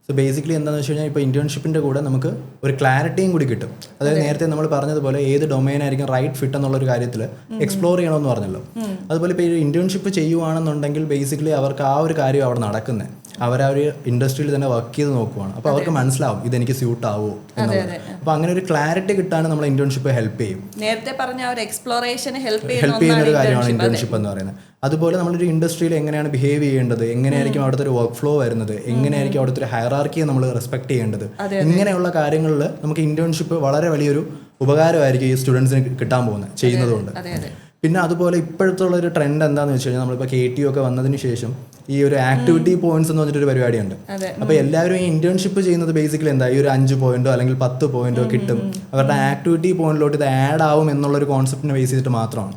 S2: സോ ബേസിക്കലി എന്താണെന്ന് വെച്ച് കഴിഞ്ഞാൽ, ഇപ്പോൾ ഇന്റേൺഷിപ്പിൻ്റെ കൂടെ നമുക്ക് ഒരു ക്ലാരിറ്റിയും കൂടി കിട്ടും. അതായത് നേരത്തെ നമ്മൾ പറഞ്ഞതുപോലെ ഏത് ഡൊമൈൻ ആയിരിക്കും റൈറ്റ് ഫിറ്റ് എന്നുള്ളൊരു കാര്യത്തിൽ എക്സ്പ്ലോർ ചെയ്യണമെന്ന് പറഞ്ഞല്ലോ. അതുപോലെ ഇപ്പോൾ ഈ ഇന്റേൺഷിപ്പ് ചെയ്യുവാണെന്നുണ്ടെങ്കിൽ ബേസിക്കലി അവർക്ക് ആ ഒരു കാര്യം അവിടെ നടക്കുന്നത്, അവർ ആ ഒരു ഇൻഡസ്ട്രിയിൽ തന്നെ വർക്ക് ചെയ്ത് നോക്കുവാണ്. അപ്പോൾ അവർക്ക് മനസ്സിലാവും ഇതെനിക്ക് സ്യൂട്ട് ആവുമോ എന്നുള്ളത്. അപ്പോൾ അങ്ങനെ ഒരു ക്ലാരിറ്റി കിട്ടാൻ നമ്മൾ ഇന്റേൺഷിപ്പ് ഹെൽപ്പ് ചെയ്യും.
S1: നേരത്തെ പറഞ്ഞ ഒരു എക്സ്പ്ലോറേഷന് ഹെൽപ്പ്
S2: ചെയ്യുന്ന ഒരു കാര്യമാണ് ഇന്റേൺഷിപ്പ് എന്ന് പറയുന്നത്. അതുപോലെ നമ്മളൊരു ഇൻഡസ്ട്രിയിൽ എങ്ങനെയാണ് ബിഹേവ് ചെയ്യേണ്ടത്, എങ്ങനെയായിരിക്കും അവിടുത്തെ ഒരു വർക്ക് ഫ്ലോ വരുന്നത്, എങ്ങനെയായിരിക്കും അവിടുത്തെ ഒരു ഹയറാർക്കിയെ നമ്മൾ റെസ്പെക്ട് ചെയ്യേണ്ടത്, ഇങ്ങനെയുള്ള കാര്യങ്ങളിൽ നമുക്ക് ഇന്റേൺഷിപ്പ് വളരെ വലിയൊരു ഉപകാരമായിരിക്കും ഈ സ്റ്റുഡൻസിന് കിട്ടാൻ പോകുന്നത് ചെയ്യുന്നതുകൊണ്ട്. പിന്നെ അതുപോലെ ഇപ്പോഴത്തെ ഒരു ട്രെൻഡ് എന്താണെന്ന് വെച്ച് കഴിഞ്ഞാൽ, നമ്മളിപ്പോൾ KTU ഒക്കെ വന്നതിന് ശേഷം ഈ ഒരു ആക്ടിവിറ്റി പോയിന്റ്സ് എന്ന് പറഞ്ഞിട്ടൊരു പരിപാടിയുണ്ട്. അപ്പോൾ എല്ലാവരും ഈ ഇന്റേൺഷിപ്പ് ചെയ്യുന്നത് ബേസിക്കലി എന്താ, ഈ ഒരു 5 പോയിന്റോ അല്ലെങ്കിൽ 10 പോയിന്റോ കിട്ടും, അവരുടെ ആക്ടിവിറ്റി പോയിന്റിലോട്ട് ഇത് ആഡ് ആവും എന്നുള്ളൊരു കോൺസെപ്റ്റിനെ ബേസ് ചെയ്തിട്ട് മാത്രമാണ്.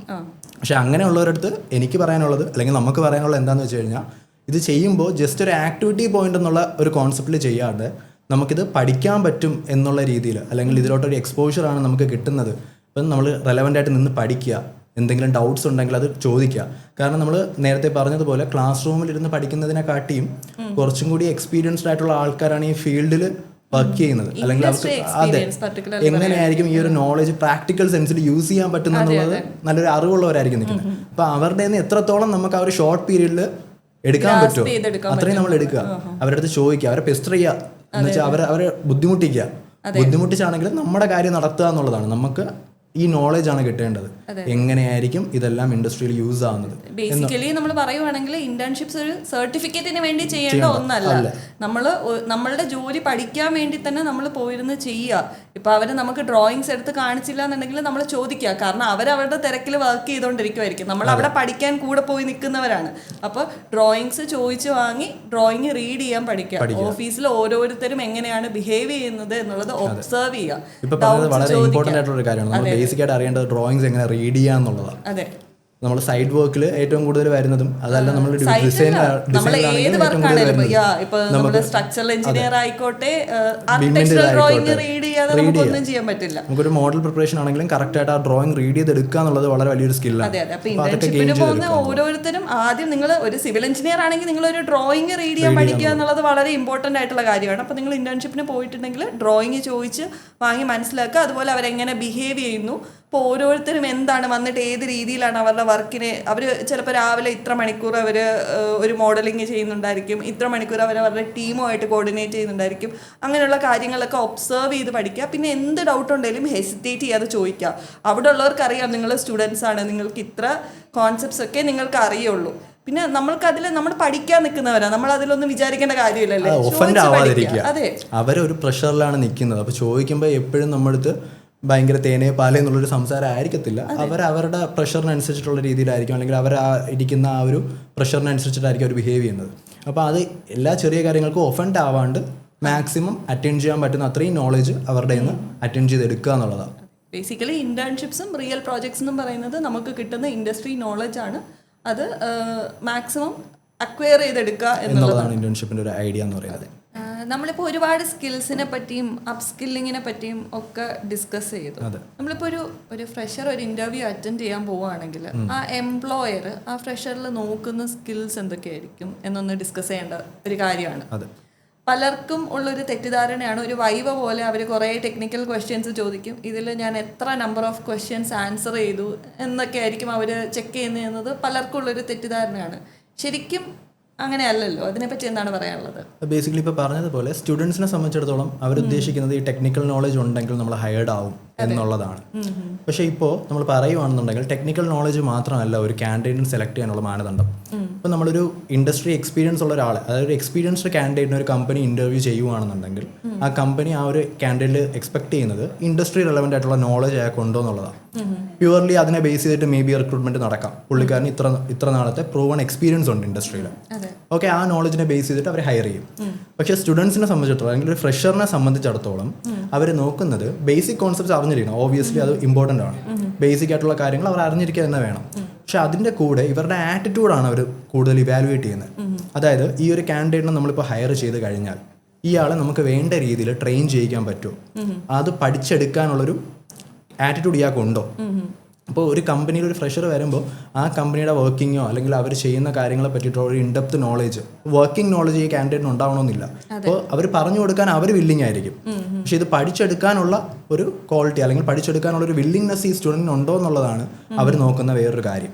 S2: പക്ഷെ അങ്ങനെയുള്ളവരടുത്ത് എനിക്ക് പറയാനുള്ളത്, അല്ലെങ്കിൽ നമുക്ക് പറയാനുള്ളത് എന്താണെന്ന് വെച്ച് കഴിഞ്ഞാൽ, ഇത് ചെയ്യുമ്പോൾ ജസ്റ്റ് ഒരു ആക്ടിവിറ്റി പോയിന്റ് എന്നുള്ള ഒരു കോൺസെപ്റ്റിൽ ചെയ്യാതെ നമുക്കിത് പഠിക്കാൻ പറ്റും എന്നുള്ള രീതിയിൽ, അല്ലെങ്കിൽ ഇതിലോട്ടൊരു എക്സ്പോഷറാണ് നമുക്ക് കിട്ടുന്നത്. അപ്പം നമ്മൾ റെലവൻ്റ് ആയിട്ട് നിന്ന് പഠിക്കുക, എന്തെങ്കിലും ഡൗട്ട്സ് ഉണ്ടെങ്കിൽ അത് ചോദിക്കുക. കാരണം നമ്മൾ നേരത്തെ പറഞ്ഞതുപോലെ ക്ലാസ് റൂമിലിരുന്ന് പഠിക്കുന്നതിനെക്കാട്ടിയും കുറച്ചും കൂടി എക്സ്പീരിയൻസ്ഡ് ആയിട്ടുള്ള ആൾക്കാരാണ് ഈ ഫീൽഡിൽ വർക്ക് ചെയ്യുന്നത്. അല്ലെങ്കിൽ അവർക്ക് അതെ എങ്ങനെയായിരിക്കും ഈ ഒരു നോളജ് പ്രാക്ടിക്കൽ സെൻസിൽ യൂസ് ചെയ്യാൻ പറ്റുന്നുള്ളത് നല്ലൊരു അറിവുള്ളവരായിരിക്കും നിൽക്കുന്നത്. അപ്പോൾ അവരുടെ നിന്ന് എത്രത്തോളം നമുക്ക് ആ ഒരു ഷോർട്ട് പീരീഡിൽ എടുക്കാൻ പറ്റുമോ അത്രയും നമ്മൾ എടുക്കുക, അവരുടെ അടുത്ത് ചോദിക്കുക, അവരെ പെസ്റ്റർ ചെയ്യുക, എന്ന് വെച്ചാൽ അവരെ ബുദ്ധിമുട്ടിക്കുക. ബുദ്ധിമുട്ടിച്ചാണെങ്കിലും നമ്മുടെ കാര്യം നടത്തുക എന്നുള്ളതാണ്. നമുക്ക് ഈ നോളജ് ആണ് കിട്ടേണ്ടത്, എങ്ങനെയായിരിക്കും ഇതെല്ലാം ഇൻഡസ്ട്രിയിൽ യൂസ് ആവുന്നത്.
S1: ബേസിക്കലി നമ്മൾ പറയുവാണെങ്കിൽ ഇന്റേൺഷിപ്സ് ഒരു സർട്ടിഫിക്കറ്റിന് വേണ്ടി ചെയ്യേണ്ട ഒന്നല്ല. നമ്മളുടെ ജോലി പഠിക്കാൻ വേണ്ടി തന്നെ നമ്മൾ പോയിരുന്ന് ചെയ്യുക. ഇപ്പൊ അവര് നമുക്ക് ഡ്രോയിങ്സ് എടുത്ത് കാണിച്ചില്ല എന്നുണ്ടെങ്കിൽ നമ്മൾ ചോദിക്കുക. കാരണം അവരവരുടെ തിരക്കിൽ വർക്ക് ചെയ്തുകൊണ്ടിരിക്കുമായിരിക്കും, നമ്മൾ അവിടെ പഠിക്കാൻ കൂടെ പോയി നിൽക്കുന്നവരാണ്. അപ്പോൾ ഡ്രോയിങ്സ് ചോദിച്ച് വാങ്ങി ഡ്രോയിങ് റീഡ് ചെയ്യാൻ പഠിക്കുക. ഓഫീസിൽ ഓരോരുത്തരും എങ്ങനെയാണ് ബിഹേവ് ചെയ്യുന്നത് എന്നുള്ളത് ഒബ്സർവ് ചെയ്യുക.
S2: ബേസിക് ആയിട്ട് അറിയേണ്ടത് ഡ്രോയിങ്സ് എങ്ങനെ റീഡ് ചെയ്യാന്നുള്ളതാണ്.
S1: അതെ,
S2: നമ്മൾ സൈഡ് വർക്കിൽ ഏറ്റവും കൂടുതൽ വരുന്നതും അതല്ല, നമ്മൾ
S1: സ്ട്രക്ചറൽ എഞ്ചിനീയർ ആയിക്കോട്ടെ, ആർക്കിടെക്ചറൽ ഡ്രോയിങ് റീഡ് ചെയ്യാതെ നമുക്കൊന്നും ചെയ്യാൻ പറ്റില്ല.
S2: നമുക്കൊരു മോഡൽ പ്രിപ്പറേഷൻ ആണെങ്കിലും കറക്റ്റ് ആയിട്ട് ആ ഡ്രോയിങ് റീഡ് ചെയ്തെടുക്കുക എന്നുള്ളത് വളരെ വലിയൊരു സ്കില്ലാണ്.
S1: അതെ അതെ. അപ്പൊ ഇന്റേൺഷിപ്പിന് പോകുന്ന ഓരോരുത്തരും ആദ്യം, നിങ്ങൾ ഒരു സിവിൽ എഞ്ചിനീയർ ആണെങ്കിൽ നിങ്ങൾ ഒരു ഡ്രോയിങ് റീഡ് ചെയ്യാൻ പഠിക്കുക എന്നുള്ളത് വളരെ ഇമ്പോർട്ടന്റ് ആയിട്ടുള്ള കാര്യമാണ്. അപ്പൊ നിങ്ങൾ ഇന്റേൺഷിപ്പിന് പോയിട്ടുണ്ടെങ്കിൽ ഡ്രോയിങ് ചോദിച്ച് വാങ്ങി മനസ്സിലാക്കുക. അതുപോലെ അവരെങ്ങനെ ബിഹേവ് ചെയ്യുന്നു, ഇപ്പോൾ ഓരോരുത്തരും എന്താണ് വന്നിട്ട് ഏത് രീതിയിലാണ് അവരുടെ വർക്കിനെ, അവർ ചിലപ്പോൾ രാവിലെ ഇത്ര മണിക്കൂർ അവർ ഒരു മോഡലിംഗ് ചെയ്യുന്നുണ്ടായിരിക്കും, ഇത്ര മണിക്കൂർ അവർ അവരുടെ ടീമുമായിട്ട് കോർഡിനേറ്റ് ചെയ്യുന്നുണ്ടായിരിക്കും. അങ്ങനെയുള്ള കാര്യങ്ങളൊക്കെ ഒബ്സർവ് ചെയ്ത് പഠിക്കുക. പിന്നെ എന്ത് ഡൗട്ട് ഉണ്ടെങ്കിലും ഹെസിറ്റേറ്റ് ചെയ്യാതെ ചോദിക്കുക. അവിടെ ഉള്ളവർക്ക് അറിയാം നിങ്ങൾ സ്റ്റുഡൻസ് ആണ്, നിങ്ങൾക്ക് ഇത്ര കോൺസെപ്റ്റ്സ് ഒക്കെ നിങ്ങൾക്ക് അറിയുള്ളൂ. പിന്നെ നമ്മൾക്കതിൽ നമ്മൾ പഠിക്കാൻ നിൽക്കുന്നവരാണ്, നമ്മൾ അതിലൊന്നും വിചാരിക്കേണ്ട കാര്യമില്ലല്ലേ.
S2: അതെ, അവരൊരു പ്രഷറിലാണ് നിൽക്കുന്നത്. അപ്പോൾ ചോദിക്കുമ്പോൾ എപ്പോഴും നമ്മളടുത്ത് ഭയങ്കര തേനേ പാലേ എന്നുള്ളൊരു സംസാരം ആയിരിക്കത്തില്ല. അവരുടെ പ്രഷറിനനുസരിച്ചിട്ടുള്ള രീതിയിലായിരിക്കും, അല്ലെങ്കിൽ അവർ ഇരിക്കുന്ന ആ ഒരു പ്രഷറിനനുസരിച്ചിട്ടായിരിക്കും അവർ ബിഹേവ് ചെയ്യുന്നത്. അപ്പോൾ അത് എല്ലാ ചെറിയ കാര്യങ്ങൾക്കും ഒഫൻഡ് ആവാണ്ട് മാക്സിമം അറ്റൻഡ് ചെയ്യാൻ പറ്റുന്ന അത്രയും നോളജ് അവരുടെ നിന്ന് അറ്റൻഡ് ചെയ്ത് എടുക്കുക എന്നുള്ളതാണ്.
S1: ബേസിക്കലി ഇന്റേൺഷിപ്സും റിയൽ പ്രോജക്ട്സ് എന്നും പറയുന്നത് നമുക്ക് കിട്ടുന്ന ഇൻഡസ്ട്രി നോളജ് ആണ്. അത് മാക്സിമം അക്വയർ ചെയ്തെടുക്കുക
S2: എന്നുള്ളതാണ് ഇന്റേൺഷിപ്പിന്റെ ഒരു ഐഡിയ എന്ന് പറയുന്നത്.
S1: നമ്മളിപ്പോൾ ഒരുപാട് സ്കിൽസിനെ പറ്റിയും അപ്പ് സ്കില്ലിങ്ങിനെ പറ്റിയും ഒക്കെ ഡിസ്കസ് ചെയ്തു. നമ്മളിപ്പോൾ ഒരു ഫ്രഷർ ഒരു ഇന്റർവ്യൂ അറ്റൻഡ് ചെയ്യാൻ പോവുകയാണെങ്കിൽ ആ എംപ്ലോയർ ആ ഫ്രഷറിൽ നോക്കുന്ന സ്കിൽസ് എന്തൊക്കെയായിരിക്കും എന്നൊന്ന് ഡിസ്കസ് ചെയ്യേണ്ട ഒരു കാര്യമാണ്. പലർക്കും ഉള്ളൊരു തെറ്റിദ്ധാരണയാണ് ഒരു വൈവ പോലെ അവർ കുറേ ടെക്നിക്കൽ ക്വസ്റ്റ്യൻസ് ചോദിക്കും, ഇതിൽ ഞാൻ എത്ര നമ്പർ ഓഫ് ക്വസ്റ്റ്യൻസ് ആൻസർ ചെയ്തു എന്നൊക്കെ ആയിരിക്കും അവർ ചെക്ക് ചെയ്യുന്നത് പലർക്കും ഉള്ളൊരു തെറ്റിദ്ധാരണയാണ്. ശരിക്കും അങ്ങനെയല്ലല്ലോ. അതിനെപ്പറ്റി എന്താണ് പറയാനുള്ളത്?
S2: ബേസിക്കലി ഇപ്പോൾ പറഞ്ഞതുപോലെ സ്റ്റുഡൻസിനെ സംബന്ധിച്ചിടത്തോളം അവർ ഉദ്ദേശിക്കുന്നത് ഈ ടെക്നിക്കൽ നോളജ് ഉണ്ടെങ്കിൽ നമ്മൾ ഹയർഡ് ആവും എന്നുള്ളതാണ്. പക്ഷേ ഇപ്പോൾ നമ്മൾ പറയുവാണെന്നുണ്ടെങ്കിൽ ടെക്നിക്കൽ നോളജ് മാത്രമല്ല ഒരു കാൻഡിഡേറ്റിനെ സെലക്ട് ചെയ്യാനുള്ള മാനദണ്ഡം. ഇപ്പോൾ നമ്മളൊരു ഇൻഡസ്ട്രി എക്സ്പീരിയൻസ് ഉള്ള ഒരാൾ, അതായത് ഒരു എക്സ്പീരിയൻസ്ഡ് കാൻഡിഡേറ്റിന് ഒരു കമ്പനി ഇൻ്റർവ്യൂ ചെയ്യുവാണെന്നുണ്ടെങ്കിൽ ആ കമ്പനി ആ ഒരു കാൻഡിഡേറ്റ് എക്സ്പെക്ട് ചെയ്യുന്നത് ഇൻഡസ്ട്രി റെലവൻ്റ് ആയിട്ടുള്ള നോളജ് അയാൾക്ക് ഉണ്ടോ എന്നുള്ളതാണ്. പ്യുവർലി അതിനെ ബേസ് ചെയ്തിട്ട് മേ ബി റിക്രൂട്ട്മെന്റ് നടക്കാം. പുള്ളിക്കാരന് ഇത്ര നാളത്തെ പ്രൂവൺ എക്സ്പീരിയൻസ് ഉണ്ട് ഇൻഡസ്ട്രിയിൽ. ഓക്കെ, ആ നോളജിനെ ബേസ് ചെയ്തിട്ട് അവർ ഹയർ ചെയ്യും. പക്ഷേ സ്റ്റുഡൻസിനെ സംബന്ധിച്ചിടത്തോളം അല്ലെങ്കിൽ ഒരു ഫ്രഷറിനെ സംബന്ധിച്ചിടത്തോളം അവർ നോക്കുന്നത് ബേസിക് കോൺസെപ്റ്റ്സ് അറിഞ്ഞിരിക്കണം. ഓബ്വിയസ്ലി അത് ഇമ്പോർട്ടൻ്റ് ആണ്. ബേസിക് ആയിട്ടുള്ള കാര്യങ്ങൾ അവർ അറിഞ്ഞിരിക്കുക തന്നെ വേണം. പക്ഷെ അതിൻ്റെ കൂടെ ഇവരുടെ ആറ്റിറ്റ്യൂഡാണ് അവർ കൂടുതൽ ഇവാലുവേറ്റ് ചെയ്യുന്നത്. അതായത് ഈ ഒരു കാൻഡിഡേറ്റിനെ നമ്മളിപ്പോൾ ഹയർ ചെയ്ത് കഴിഞ്ഞാൽ ഇയാളെ നമുക്ക് വേണ്ട രീതിയിൽ ട്രെയിൻ ചെയ്യിക്കാൻ പറ്റുമോ, അത് പഠിച്ചെടുക്കാനുള്ളൊരു ആറ്റിറ്റ്യൂഡ് ഇയാൾക്കുണ്ടോ. അപ്പോൾ ഒരു കമ്പനിയിൽ ഒരു ഫ്രഷർ വരുമ്പോൾ ആ കമ്പനിയുടെ വർക്കിങ്ങോ അല്ലെങ്കിൽ അവർ ചെയ്യുന്ന കാര്യങ്ങളെ പറ്റിയിട്ടുള്ള ഒരു ഇൻഡെപ്ത് നോളേജ്, വർക്കിംഗ് നോളജ് ഈ കാൻഡിഡേറ്റിന് ഉണ്ടാവണമെന്നില്ല. അപ്പോൾ അവർ പറഞ്ഞു കൊടുക്കാൻ അവർ വില്ലിങ് ആയിരിക്കും. പക്ഷെ ഇത് പഠിച്ചെടുക്കാനുള്ള ഒരു ക്വാളിറ്റി അല്ലെങ്കിൽ പഠിച്ചെടുക്കാനുള്ള ഒരു വില്ലിങ്നെസ് ഈ സ്റ്റുഡൻറ്റിന് ഉണ്ടോ എന്നുള്ളതാണ് അവർ നോക്കുന്ന വേറൊരു കാര്യം.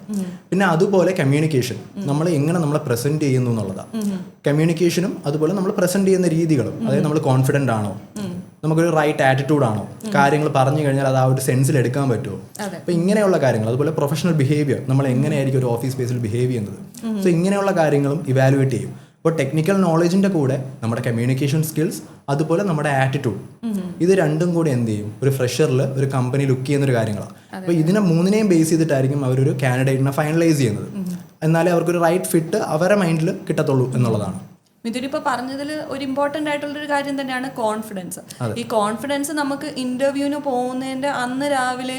S2: പിന്നെ അതുപോലെ കമ്മ്യൂണിക്കേഷൻ, നമ്മൾ എങ്ങനെ നമ്മളെ പ്രസൻറ്റ് ചെയ്യുന്നു എന്നുള്ളതാണ്. കമ്മ്യൂണിക്കേഷനും അതുപോലെ നമ്മൾ പ്രസൻറ്റ് ചെയ്യുന്ന രീതികളും, അതായത് നമ്മൾ കോൺഫിഡൻ്റ് ആണോ, നമുക്കൊരു റൈറ്റ് ആറ്റിറ്റ്യൂഡ് ആണോ, കാര്യങ്ങൾ പറഞ്ഞു കഴിഞ്ഞാൽ അത് ആ ഒരു സെൻസിൽ എടുക്കാൻ പറ്റുമോ. അപ്പോൾ ഇങ്ങനെയുള്ള കാര്യങ്ങൾ, അതുപോലെ പ്രൊഫഷണൽ ബിഹേവിയർ, നമ്മൾ എങ്ങനെയായിരിക്കും ഒരു ഓഫീസ് സ്പേസിൽ ബിഹേവ് ചെയ്യുന്നത്. സോ ഇങ്ങനെയുള്ള കാര്യങ്ങളും ഇവാലുവേറ്റ് ചെയ്യും. ഇപ്പോൾ ടെക്നിക്കൽ നോളജിൻ്റെ കൂടെ നമ്മുടെ കമ്മ്യൂണിക്കേഷൻ സ്കിൽസ് അതുപോലെ നമ്മുടെ ആറ്റിറ്റ്യൂഡ്, ഇത് രണ്ടും കൂടി എന്ത് ചെയ്യും, ഒരു ഫ്രഷറിൽ ഒരു കമ്പനി ലുക്ക് ചെയ്യുന്നൊരു കാര്യങ്ങളാണ്. അപ്പോൾ ഇതിനെ മൂന്നിനെയും ബേസ് ചെയ്തിട്ടായിരിക്കും അവരൊരു കാൻഡിഡേറ്റിനെ ഫൈനലൈസ് ചെയ്യുന്നത്. എന്നാലേ അവർക്കൊരു റൈറ്റ് ഫിറ്റ് അവരുടെ മൈൻഡിൽ കിട്ടത്തുള്ളൂ എന്നുള്ളതാണ്.
S1: മിഥുനിപ്പോൾ പറഞ്ഞതിൽ ഒരു ഇമ്പോർട്ടൻ്റ് ആയിട്ടുള്ളൊരു കാര്യം തന്നെയാണ് കോൺഫിഡൻസ്. ഈ കോൺഫിഡൻസ് നമുക്ക് ഇൻ്റർവ്യൂവിന് പോകുന്നതിൻ്റെ അന്ന് രാവിലെ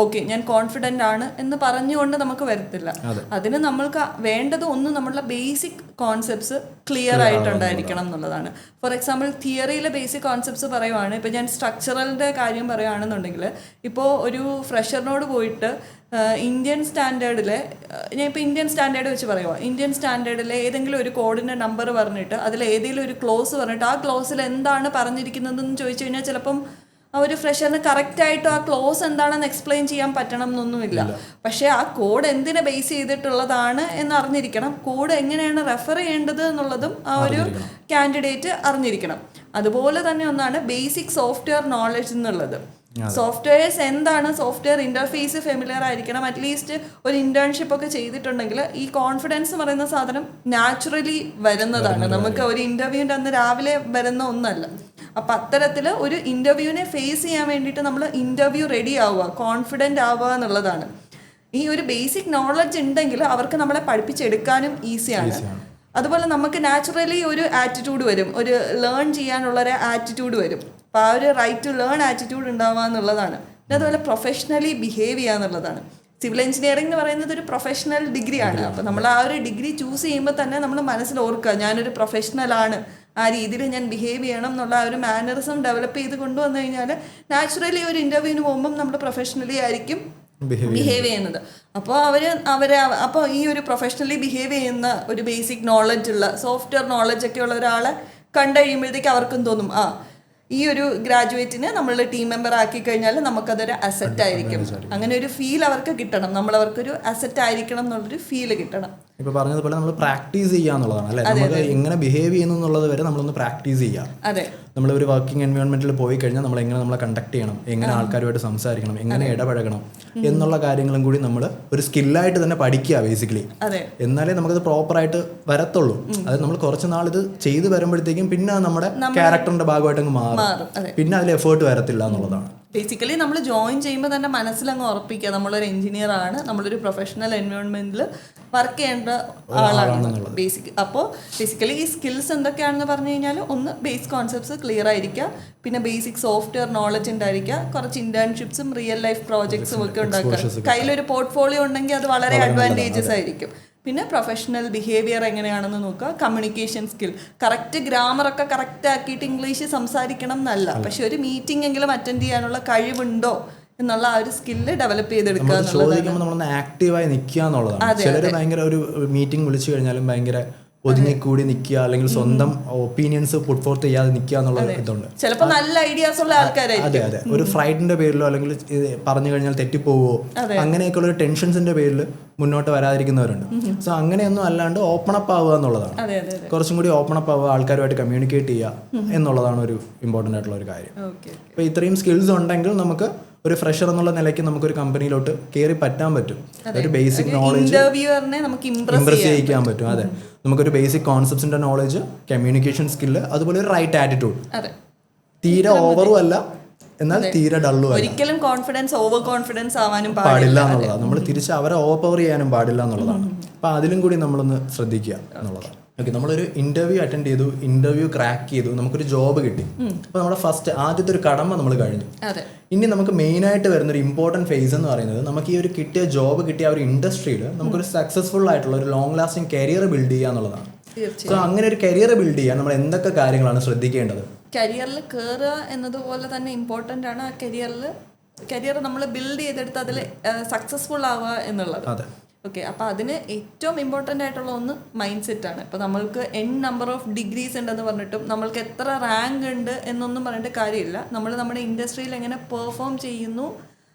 S1: ഓക്കെ ഞാൻ കോൺഫിഡൻ്റ് ആണ് എന്ന് പറഞ്ഞുകൊണ്ട് നമുക്ക് വരത്തില്ല. അതിന് നമ്മൾക്ക് വേണ്ടത് ഒന്ന് നമ്മളുടെ ബേസിക് കോൺസെപ്റ്റ്സ് ക്ലിയർ ആയിട്ടുണ്ടായിരിക്കണം എന്നുള്ളതാണ്. ഫോർ എക്സാമ്പിൾ തിയറിയിലെ ബേസിക് കോൺസെപ്റ്റ്സ് പറയുവാണ്. ഇപ്പോൾ ഞാൻ സ്ട്രക്ചറലിൻ്റെ കാര്യം പറയുകയാണെന്നുണ്ടെങ്കിൽ, ഇപ്പോൾ ഒരു ഫ്രഷറിനോട് പോയിട്ട് ഇന്ത്യൻ സ്റ്റാൻഡേർഡിലെ, ഞാൻ ഇപ്പോൾ ഇന്ത്യൻ സ്റ്റാൻഡേർഡ് വെച്ച് പറയുക, ഇന്ത്യൻ സ്റ്റാൻഡേർഡിലെ ഏതെങ്കിലും ഒരു കോഡിൻ്റെ നമ്പർ പറഞ്ഞിട്ട് അതിൽ ഏതെങ്കിലും ഒരു ക്ലോസ് പറഞ്ഞിട്ട് ആ ക്ലോസിൽ എന്താണ് പറഞ്ഞിരിക്കുന്നതെന്ന് ചോദിച്ചു കഴിഞ്ഞാൽ ചിലപ്പം ആ ഒരു ഫ്രഷറിന് കറക്റ്റായിട്ടും ആ ക്ലോസ് എന്താണെന്ന് എക്സ്പ്ലെയിൻ ചെയ്യാൻ പറ്റണം എന്നൊന്നുമില്ല. പക്ഷേ ആ കോഡ് എന്തിനെ ബേസ് ചെയ്തിട്ടുള്ളതാണ് എന്ന് അറിഞ്ഞിരിക്കണം. കോഡ് എങ്ങനെയാണ് റെഫർ ചെയ്യേണ്ടത് എന്നുള്ളതും ആ ഒരു കാൻഡിഡേറ്റ് അറിഞ്ഞിരിക്കണം. അതുപോലെ തന്നെ ഒന്നാണ് ബേസിക് സോഫ്റ്റ്വെയർ നോളജ് എന്നുള്ളത്. സോഫ്റ്റ്വെയർസ് എന്താണ്, സോഫ്റ്റ്വെയർ ഇന്റർഫേസ് ഫെമിലിയർ ആയിരിക്കണം. അറ്റ്ലീസ്റ്റ് ഒരു ഇന്റേൺഷിപ്പ് ഒക്കെ ചെയ്തിട്ടുണ്ടെങ്കിൽ ഈ കോൺഫിഡൻസ് പറയുന്ന സാധനം നാച്ചുറലി വരുന്നതാണ്. നമുക്ക് ഒരു ഇന്റർവ്യൂവിൻ്റെ അന്ന് രാവിലെ വരുന്ന ഒന്നല്ല. അപ്പം അത്തരത്തിൽ ഒരു ഇന്റർവ്യൂവിനെ ഫേസ് ചെയ്യാൻ വേണ്ടിയിട്ട് നമ്മൾ ഇന്റർവ്യൂ റെഡി ആവുക, കോൺഫിഡൻ്റ് ആവുക എന്നുള്ളതാണ്. ഈ ഒരു ബേസിക് നോളജ് ഉണ്ടെങ്കിൽ അവർക്ക് നമ്മളെ പഠിപ്പിച്ചെടുക്കാനും ഈസിയാണ്. അതുപോലെ നമുക്ക് നാച്ചുറലി ഒരു ആറ്റിറ്റ്യൂഡ് വരും, ഒരു ലേൺ ചെയ്യാനുള്ളൊരു ആറ്റിറ്റ്യൂഡ് വരും. അപ്പോൾ ആ ഒരു റൈറ്റ് ടു ലേൺ ആറ്റിറ്റ്യൂഡ് ഉണ്ടാവുക എന്നുള്ളതാണ്. പിന്നെ അതുപോലെ പ്രൊഫഷണലി ബിഹേവ് ചെയ്യുക എന്നുള്ളതാണ്. സിവിൽ എഞ്ചിനീയറിംഗ് എന്ന് പറയുന്നത് ഒരു പ്രൊഫഷണൽ ഡിഗ്രിയാണ്. അപ്പോൾ നമ്മൾ ആ ഒരു ഡിഗ്രി ചൂസ് ചെയ്യുമ്പോൾ തന്നെ നമ്മൾ മനസ്സിൽ ഓർക്കുക, ഞാനൊരു പ്രൊഫഷണലാണ്, ആ രീതിയിൽ ഞാൻ ബിഹേവ് ചെയ്യണം എന്നുള്ള ആ ഒരു മാനറിസം ഡെവലപ്പ് ചെയ്ത് കൊണ്ടുവന്നു കഴിഞ്ഞാൽ നാച്ചുറലി ഒരു ഇൻ്റർവ്യൂവിന് പോകുമ്പം നമ്മൾ പ്രൊഫഷണലി ആയിരിക്കും ബിഹേവ് ചെയ്യുന്നത്. അപ്പോൾ ഈ ഒരു പ്രൊഫഷണലി ബിഹേവ് ചെയ്യുന്ന ഒരു ബേസിക് നോളജ് ഉള്ള സോഫ്റ്റ്വെയർ നോളജ് ഒക്കെ ഉള്ള ഒരാളെ കണ്ടു കഴിയുമ്പോഴത്തേക്ക് അവർക്കും തോന്നും, ഈ ഒരു ഗ്രാജുവേറ്റിനെ നമ്മൾ ടീം മെമ്പർ ആക്കി കഴിഞ്ഞാൽ നമുക്കതൊരു അസറ്റ് ആയിരിക്കും. അങ്ങനെ ഒരു ഫീൽ അവർക്ക് കിട്ടണം, അവർക്കൊരു അസറ്റ് ആയിരിക്കണം എന്നുള്ളൊരു ഫീല് കിട്ടണം.
S2: ഇപ്പോൾ പറഞ്ഞതുപോലെ നമ്മൾ പ്രാക്ടീസ് ചെയ്യുക എന്നുള്ളതാണ് അല്ലേ. നമ്മൾ എങ്ങനെ ബിഹേവ് ചെയ്യുന്നു എന്നുള്ളത് വരെ നമ്മളൊന്ന് പ്രാക്ടീസ് ചെയ്യുക.
S1: അതെ,
S2: നമ്മൾ ഒരു വർക്കിംഗ് എൻവയോൺമെന്റിൽ പോയി കഴിഞ്ഞാൽ നമ്മൾ എങ്ങനെ നമ്മളെ കണ്ടക്ട് ചെയ്യണം, എങ്ങനെ ആൾക്കാരുമായിട്ട് സംസാരിക്കണം, എങ്ങനെ ഇടപഴകണം എന്നുള്ള കാര്യങ്ങളും കൂടി നമ്മൾ ഒരു സ്കില്ലായിട്ട് തന്നെ പഠിക്കുക ബേസിക്കലി. എന്നാലേ നമുക്കത് പ്രോപ്പറായിട്ട് വരത്തുള്ളൂ. അതായത് നമ്മൾ കുറച്ച് നാൾ ഇത് ചെയ്ത് വരുമ്പോഴത്തേക്കും പിന്നെ നമ്മുടെ ക്യാരക്ടറിന്റെ ഭാഗമായിട്ട് അങ്ങ് മാറും. പിന്നെ അതിൽ എഫേർട്ട് വരത്തില്ല എന്നുള്ളതാണ്.
S1: ബേസിക്കലി നമ്മൾ ജോയിൻ ചെയ്യുമ്പോൾ തന്നെ മനസ്സിലങ്ങ് ഉറപ്പിക്കുക, നമ്മളൊരു എഞ്ചിനീയർ ആണ്, നമ്മളൊരു പ്രൊഫഷണൽ എൻവയോൺമെൻറ്റിൽ വർക്ക് ചെയ്യേണ്ട ആളാണ് ബേസിക്. അപ്പോൾ ബേസിക്കലി ഈ സ്കിൽസ് എന്തൊക്കെയാണെന്ന് പറഞ്ഞു കഴിഞ്ഞാൽ ഒന്ന് ബേസ് കോൺസെപ്റ്റ്സ് ക്ലിയർ ആയിരിക്കുക, പിന്നെ ബേസിക് സോഫ്റ്റ്വെയർ നോളജ് ഉണ്ടായിരിക്കുക, കുറച്ച് ഇന്റേൺഷിപ്സും റിയൽ ലൈഫ് പ്രോജക്ട്സും ഒക്കെ ഉണ്ടാക്കുക. കയ്യിലൊരു പോർട്ട്ഫോളിയോ ഉണ്ടെങ്കിൽ അത് വളരെ അഡ്വാൻറ്റേജസ് ആയിരിക്കും. പിന്നെ പ്രൊഫഷണൽ ബിഹേവിയർ എങ്ങനെയാണെന്ന് നോക്കുക, കമ്മ്യൂണിക്കേഷൻ സ്കിൽ, കറക്റ്റ് ഗ്രാമറൊക്കെ കറക്റ്റ് ആക്കിയിട്ട് ഇംഗ്ലീഷ് സംസാരിക്കണം എന്നല്ല, പക്ഷെ ഒരു മീറ്റിംഗ് എങ്കിലും അറ്റൻഡ് ചെയ്യാനുള്ള കഴിവുണ്ടോ എന്നുള്ള ആ ഒരു സ്കില്ല് ഡെവലപ്പ് ചെയ്തെടുക്കുക.
S2: ചോദിക്കുമ്പോൾ നമ്മളൊന്ന് ആക്റ്റീവായി നിൽക്കുക എന്നുള്ളതാണ്. ചിലർ ഭയങ്കര ഒരു മീറ്റിംഗ് വിളിച്ചു കഴിഞ്ഞാലും ഭയങ്കര ഒതുങ്ങിക്കൂടി നിൽക്കുക, അല്ലെങ്കിൽ സ്വന്തം ഒപ്പീനിയൻസ് പുട്ട് ഫോർത്ത് ചെയ്യാതെ നിൽക്കുക എന്നുള്ള ഇതുണ്ട്.
S1: ചിലപ്പോൾ നല്ല ഐഡിയാസ് ഉള്ള ആൾക്കാരായിരിക്കും.
S2: അതെ അതെ, ഒരു ഫ്രൈറ്റിന്റെ പേരിലോ അല്ലെങ്കിൽ പറഞ്ഞു കഴിഞ്ഞാൽ തെറ്റിപ്പോവോ അങ്ങനെയൊക്കെയുള്ള ഒരു ടെൻഷൻസിന്റെ പേരിൽ മുന്നോട്ട് വരാതിരിക്കുന്നവരുണ്ട്. സോ അങ്ങനെയൊന്നും അല്ലാണ്ട് ഓപ്പൺ അപ്പ് ആവുക എന്നുള്ളതാണ്. കുറച്ചും കൂടി ഓപ്പൺ അപ്പ് ആവുക, ആൾക്കാരുമായിട്ട് കമ്മ്യൂണിക്കേറ്റ് ചെയ്യുക എന്നുള്ളതാണ് ഒരു ഇമ്പോർട്ടൻ്റ് ആയിട്ടുള്ള ഒരു കാര്യം. അപ്പോൾ ഇത്രയും സ്കിൽസ് ഉണ്ടെങ്കിൽ നമുക്ക് ഒരു ഫ്രഷർ എന്നുള്ള നിലയ്ക്ക് നമുക്കൊരു കമ്പനിയിലോട്ട് കയറി പറ്റാൻ പറ്റും. ഒരു ബേസിക് നോളജ് ഇംപ്രസ് ചെയ്യിക്കാൻ പറ്റും. അതെ, നമുക്കൊരു ബേസിക് കോൺസെപ്റ്റ്സിന്റെ നോളജ്, കമ്മ്യൂണിക്കേഷൻ സ്കില്ല്, അതുപോലെ ഒരു റൈറ്റ് ആറ്റിറ്റ്യൂഡ്. തീരെ ഓവറും അല്ല എന്നാൽ തീരെ ഡള്ളും അല്ല.
S1: ഒരിക്കലും കോൺഫിഡൻസ് ഓവർ കോൺഫിഡൻസ് ആവാനും
S2: പാടില്ല എന്നുള്ളതാണ്. നമ്മൾ തിരിച്ച് അവരെ ഓവർ ചെയ്യാനും പാടില്ല എന്നുള്ളതാണ്. അപ്പോൾ അതിലും കൂടി നമ്മളൊന്ന് ശ്രദ്ധിക്കുക എന്നുള്ളതാണ്. ഓക്കെ, നമ്മളൊരു ഇന്റർവ്യൂ അറ്റൻഡ് ചെയ്തു, ഇന്റർവ്യൂ ക്രാക്ക് ചെയ്തു, നമുക്കൊരു ജോബ് കിട്ടി. അപ്പോൾ നമ്മുടെ ആദ്യത്തെ ഒരു കടമ നമ്മൾ കഴിഞ്ഞു. ഇനി നമുക്ക് മെയിനായിട്ട് വരുന്നൊരു ഇമ്പോർട്ടൻറ്റ് ഫേസ് എന്ന് പറയുന്നത് നമുക്ക് ഈ ഒരു കിട്ടിയ ജോബ് കിട്ടിയ ആ ഒരു ഇൻഡസ്ട്രിയിൽ നമുക്കൊരു സക്സസ്ഫുൾ ആയിട്ടുള്ള ഒരു ലോങ് ലാസ്റ്റിംഗ് കരിയർ ബിൽഡ് ചെയ്യുക എന്നുള്ളതാണ്. സോ അങ്ങനെ ഒരു കരിയർ ബിൽഡ് ചെയ്യാൻ നമ്മൾ എന്തൊക്കെ കാര്യങ്ങളാണ് ശ്രദ്ധിക്കേണ്ടത്?
S1: കരിയറിൽ കയറുക എന്നതുപോലെ തന്നെ ഇമ്പോർട്ടൻ്റ് ആണ് ആ കരിയർ നമ്മൾ ബിൽഡ് ചെയ്തെടുത്ത് അതിൽ സക്സസ്ഫുൾ ആവുക എന്നുള്ളത്. ഓക്കെ, അപ്പോൾ അതിന് ഏറ്റവും ഇമ്പോർട്ടൻ്റ് ആയിട്ടുള്ള ഒന്ന് മൈൻഡ് സെറ്റാണ്. ഇപ്പോൾ നമ്മൾക്ക് നമ്പർ ഓഫ് ഡിഗ്രീസ് ഉണ്ടെന്ന് പറഞ്ഞിട്ടും നമ്മൾക്ക് എത്ര റാങ്ക് ഉണ്ട് എന്നൊന്നും പറഞ്ഞിട്ട് കാര്യമില്ല. നമ്മൾ നമ്മുടെ ഇൻഡസ്ട്രിയിൽ എങ്ങനെ പെർഫോം ചെയ്യുന്നു,